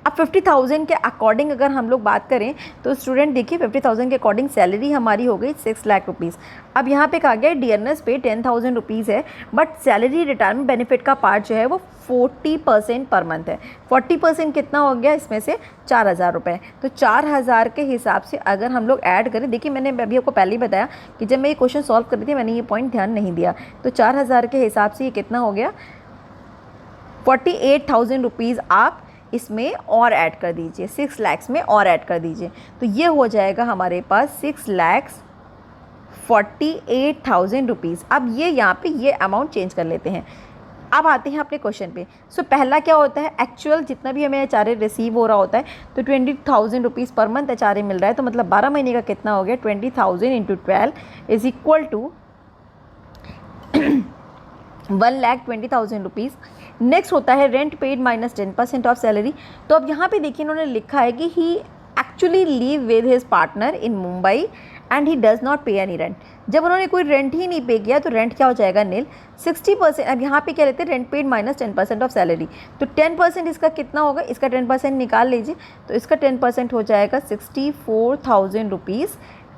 अब 50,000 के अकॉर्डिंग अगर हम लोग बात करें तो स्टूडेंट देखिए 50,000 के अकॉर्डिंग सैलरी हमारी हो गई 6 लाख रुपीज़। अब यहाँ पे कहा गया DNS पे 10,000 रुपीज़ है, बट सैलरी रिटायरमेंट बेनिफिट का पार्ट जो है वो 40% पर मंथ है। 40% कितना हो गया इसमें से? 4,000 रुपये। तो 4,000 के हिसाब से अगर हम लोग ऐड करें, देखिए मैंने अभी आपको पहले ही बताया कि जब मैं ये क्वेश्चन सॉल्व कर रही थी मैंने ये पॉइंट ध्यान नहीं दिया। तो 4,000 के हिसाब से ये कितना हो गया? 48,000 रुपीज़ आप इसमें और ऐड कर दीजिए, 6 लाख में और ऐड कर दीजिए, तो ये हो जाएगा हमारे पास 6,48,000 रुपीज़। अब ये यहाँ पे ये अमाउंट चेंज कर लेते हैं। अब आते हैं अपने क्वेश्चन पे। सो पहला क्या होता है, एक्चुअल जितना भी हमें HRA रिसीव हो रहा होता है तो 20,000 रुपीज़ पर मंथ HRA मिल रहा है, तो मतलब 12 महीने का कितना हो गया? 20,000 × 12 is equal to 1,20,000 rupees. Next होता है rent paid minus 10% of salary. तो अब यहाँ पे देखिए इन्होंने लिखा है कि he actually live with his partner in Mumbai and he does not pay any rent. जब उन्होंने कोई रेंट ही नहीं पे किया तो रेंट क्या हो जाएगा? नील। 60%, अब यहाँ पे क्या लेते हैं? Rent paid minus 10% of salary. तो 10% इसका कितना होगा? इसका 10% निकाल लीजिए, तो इसका 10% हो जाएगा 64,000 रुपीज़।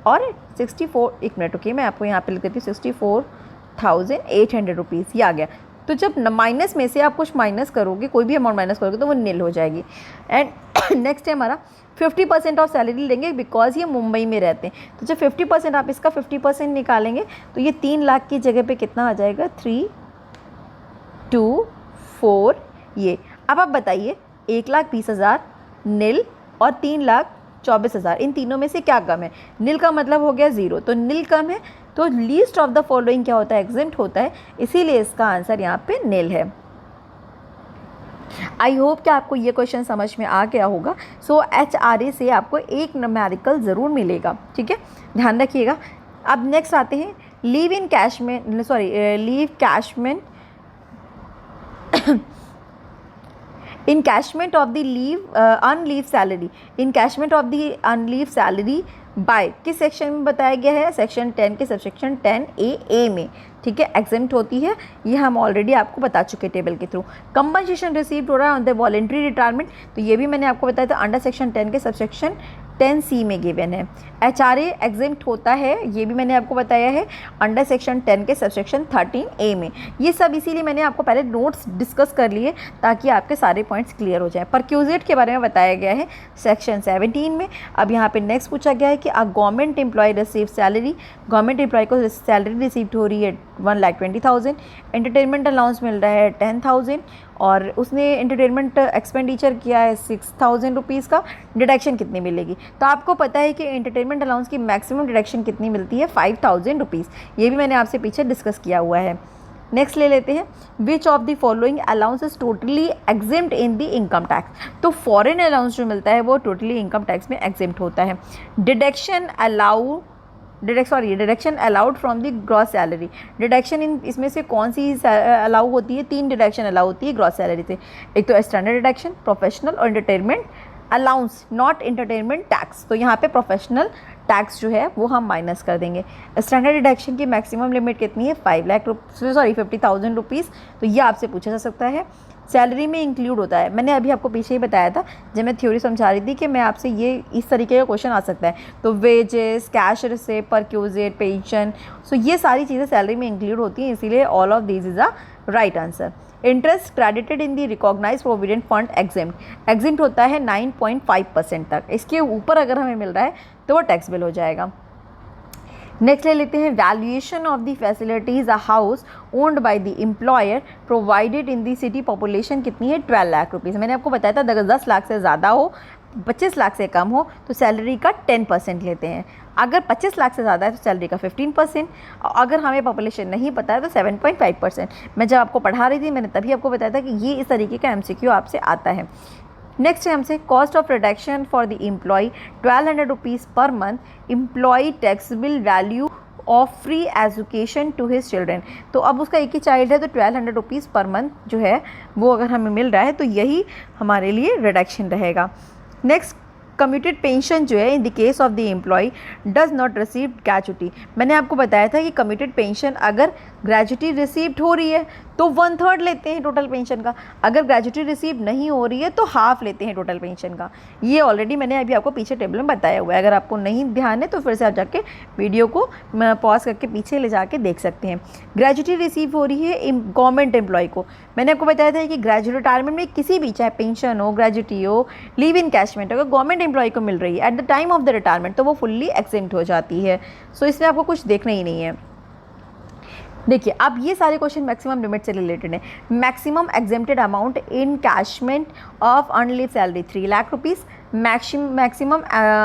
और 64, एक मिनट ओके मैं आपको यहाँ पे लिख देती हूँ, 64,800 रुपीज़ ये आ गया। तो जब माइनस में से आप कुछ माइनस करोगे, कोई भी अमाउंट माइनस करोगे तो वो नील हो जाएगी। एंड नेक्स्ट है हमारा 50% ऑफ सैलरी लेंगे बिकॉज ये मुंबई में रहते हैं। तो जब 50% आप इसका 50% निकालेंगे तो ये 3 लाख की जगह पे कितना आ जाएगा? 3,2,4 ये। अब आप बताइए 1,20,000 नील और 3,24,000, इन तीनों में से क्या कम है? नील का मतलब हो गया 0, तो नील कम है, तो लीस्ट ऑफ द फॉलोइंग क्या होता है? एग्जेम्प्ट होता है, इसीलिए इसका आंसर यहाँ पे नील है। आई होप कि आपको ये क्वेश्चन समझ में आ गया होगा। सो HRA से आपको एक न्यूमेरिकल ज़रूर मिलेगा, ठीक है, ध्यान रखिएगा। अब नेक्स्ट आते हैं leave encashment, sorry leave encashment encashment of the leave earned leave salary, encashment of the earned leave salary by किस सेक्शन में बताया गया है? सेक्शन 10 के सबसेक्शन 10A में, ठीक है, एग्जेम्प्ट होती है। ये हम ऑलरेडी आपको बता चुके टेबल के थ्रू। कंपनसेशन रिसीव्ड हो रहा है ऑन द वॉलंटरी रिटायरमेंट, तो ये भी मैंने आपको बताया था अंडर सेक्शन 10 के सबसेक्शन 10C में गिवन है। HRA एग्जेम्प्ट होता है, ये भी मैंने आपको बताया है अंडर सेक्शन 10 के सबसेक्शन 13A में। ये सब इसीलिए मैंने आपको पहले नोट्स डिस्कस कर लिए ताकि आपके सारे पॉइंट्स क्लियर हो जाए। परक्यूजिट के बारे में बताया गया है सेक्शन 17 में। अब यहाँ पे नेक्स्ट पूछा गया है कि a government employee receive salary, government employee को सैलरी रिसीव हो रही है 1,20,000, एंटरटेनमेंट अलाउंस मिल रहा है 10,000 और उसने एंटरटेनमेंट एक्सपेंडिचर किया है 6,000 रुपीज़ का, डिडक्शन कितनी मिलेगी? तो आपको पता है कि एंटरटेनमेंट अलाउंस की मैक्सिमम डिडक्शन कितनी मिलती है? 5,000 रुपीज़। ये भी मैंने आपसे पीछे डिस्कस किया हुआ है। नेक्स्ट ले लेते हैं, which of the following allowance is totally exempt in the income tax. तो फॉरेन अलाउंस जो मिलता है वो टोटली इनकम टैक्स में एग्जेम्प्ट होता है। Deduction allow deduction allowed from the gross salary. Deduction इसमें से कौन सी अलाउ होती है? 3 डिडक्शन अलाउ होती है ग्रॉस सैलरी से। एक तो स्टैंडर्ड डिडक्शन, प्रोफेशनल और entertainment allowance, not entertainment tax. तो यहाँ पे प्रोफेशनल टैक्स जो है वो हम माइनस कर देंगे। स्टैंडर्ड डिडक्शन की मैक्सिमम लिमिट कितनी है? 50,000 रुपीज़। तो ये आपसे पूछा जा सकता है। सैलरी में इंक्लूड होता है, मैंने अभी आपको पीछे ही बताया था जब मैं थ्योरी समझा रही थी कि मैं आपसे ये इस तरीके का क्वेश्चन आ सकता है। तो wages, cash receipt, perquisite, pension, so ये सारी चीज़ें सैलरी में इंक्लूड होती हैं, इसीलिए all of this is a right answer. Interest credited in the recognise provident fund exempt होता है 9.5% तक। इसके ऊपर अगर हमें मिल रहा है तो वो टैक्सेबल हो जाएगा। नेक्स्ट ले लेते हैं, valuation of the facilities a house owned by the employer provided in the city population कितनी है? 12 लाख रुपीज़। मैंने आपको बताया था अगर 10 लाख से ज़्यादा हो, 25 लाख से कम हो तो सैलरी का 10% लेते हैं। अगर 25 लाख से ज़्यादा है तो सैलरी का 15%। अगर हमें पॉपुलेशन नहीं पता है तो 7.5%। मैं जब आपको पढ़ा रही थी मैंने तभी आपको बताया था कि ये इस तरीके का MCQ आपसे आता है। नेक्स्ट है हमसे cost of reduction for the employee 1200 rupees per month, employee taxable value of free education to his children. तो अब उसका एक ही चाइल्ड है तो 1200 रुपीज़ पर मंथ जो है वो अगर हमें मिल रहा है तो यही हमारे लिए रिडक्शन रहेगा। नेक्स्ट, कम्यूटेड पेंशन जो है in the case of the employee does not receive gratuity. मैंने आपको बताया था कि कम्यूटेड पेंशन अगर ग्रेजुटी रिसीव्ड हो रही है तो 1/3 लेते हैं टोटल पेंशन का, अगर ग्रेजुटी रिसीव नहीं हो रही है तो हाफ लेते हैं टोटल पेंशन का। ये ऑलरेडी मैंने अभी आपको पीछे टेबल में बताया हुआ है, अगर आपको नहीं ध्यान है तो फिर से आप जाके वीडियो को पॉज करके पीछे ले जाके देख सकते हैं। ग्रेजुटी रिसीव हो रही है गवर्नमेंट एम्प्लॉय को, मैंने आपको बताया था कि ग्रेजुअल रिटायरमेंट में किसी भी, चाहे पेंशन हो, ग्रेजुटी हो, लीव इनकैशमेंट, अगर गवर्नमेंट एम्प्लॉय को मिल रही है eight the time of the retirement तो वो फुल्ली एक्सेम्प्ट हो जाती है। सो इसमें आपको कुछ देखना ही नहीं है। देखिए अब ये सारे क्वेश्चन मैक्सिमम लिमिट से रिलेटेड है। Maximum exempted amount encashment of earned leave salary 3 lakh rupees, maximum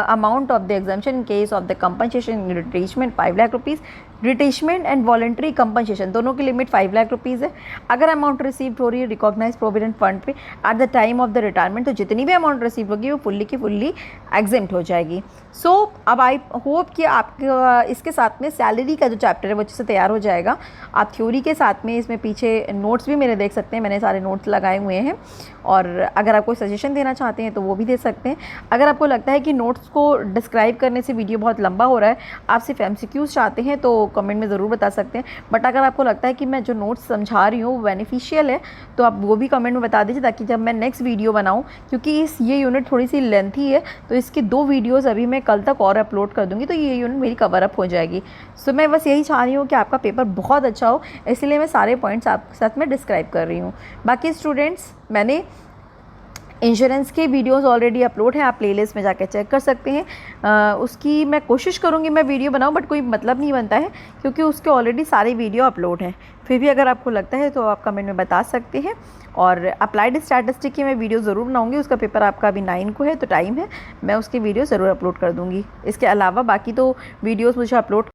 amount of the exemption in case of the compensation in retrenchment 5 lakh rupees, retrenchment and voluntary compensation दोनों की लिमिट 5 लाख रुपीज़ है। अगर amount receive हो रही है recognise provident fund पे eight the time of the retirement तो जितनी भी अमाउंट रिसीव होगी वो फुल्ली की फुल्ली एग्जेम्प्ट हो जाएगी। सो अब आई होप कि आपके इसके साथ में सैलरी का जो चैप्टर है वो अच्छे से तैयार हो जाएगा। आप थ्योरी के साथ में इसमें पीछे नोट्स भी मेरे देख सकते हैं, मैंने सारे नोट्स लगाए हुए हैं और अगर आप कोई सजेशन देना चाहते हैं तो वो भी दे सकते हैं। अगर आपको लगता है कि नोट्स को डिस्क्राइब करने से वीडियो बहुत लंबा हो रहा है, आप सिर्फ MCQs चाहते हैं तो कमेंट में ज़रूर बता सकते हैं। बट अगर आपको लगता है कि मैं जो नोट्स समझा रही हूँ वो बेनिफिशियल है तो आप वो भी कमेंट में बता दीजिए ताकि जब मैं नेक्स्ट वीडियो बनाऊँ, क्योंकि ये यूनिट थोड़ी सी लेंथी है तो इसकी 2 वीडियोज़ अभी मैं कल तक और अपलोड कर दूँगी तो ये यूनिट मेरी कवर अप हो जाएगी। सो मैं बस यही चाह रही हूँ कि आपका पेपर बहुत अच्छा हो, इसलिए मैं सारे पॉइंट्स आपके साथ में डिस्क्राइब कर रही हूँ। बाकी स्टूडेंट्स, मैंने इंश्योरेंस के वीडियोस ऑलरेडी अपलोड हैं, आप प्लेलिस्ट में जाकर चेक कर सकते हैं। उसकी मैं कोशिश करूँगी मैं वीडियो बनाऊँ बट कोई मतलब नहीं बनता है क्योंकि उसके ऑलरेडी सारे वीडियो अपलोड हैं। फिर भी अगर आपको लगता है तो आप कमेंट में बता सकते हैं। और अप्लाइड स्टैटिस्टिक की मैं वीडियो ज़रूर बनाऊँगी, उसका पेपर आपका अभी 9 को है तो टाइम है, मैं उसकी वीडियो ज़रूर अपलोड कर दूँगी। इसके अलावा बाकी तो वीडियोज़ मुझे अपलोड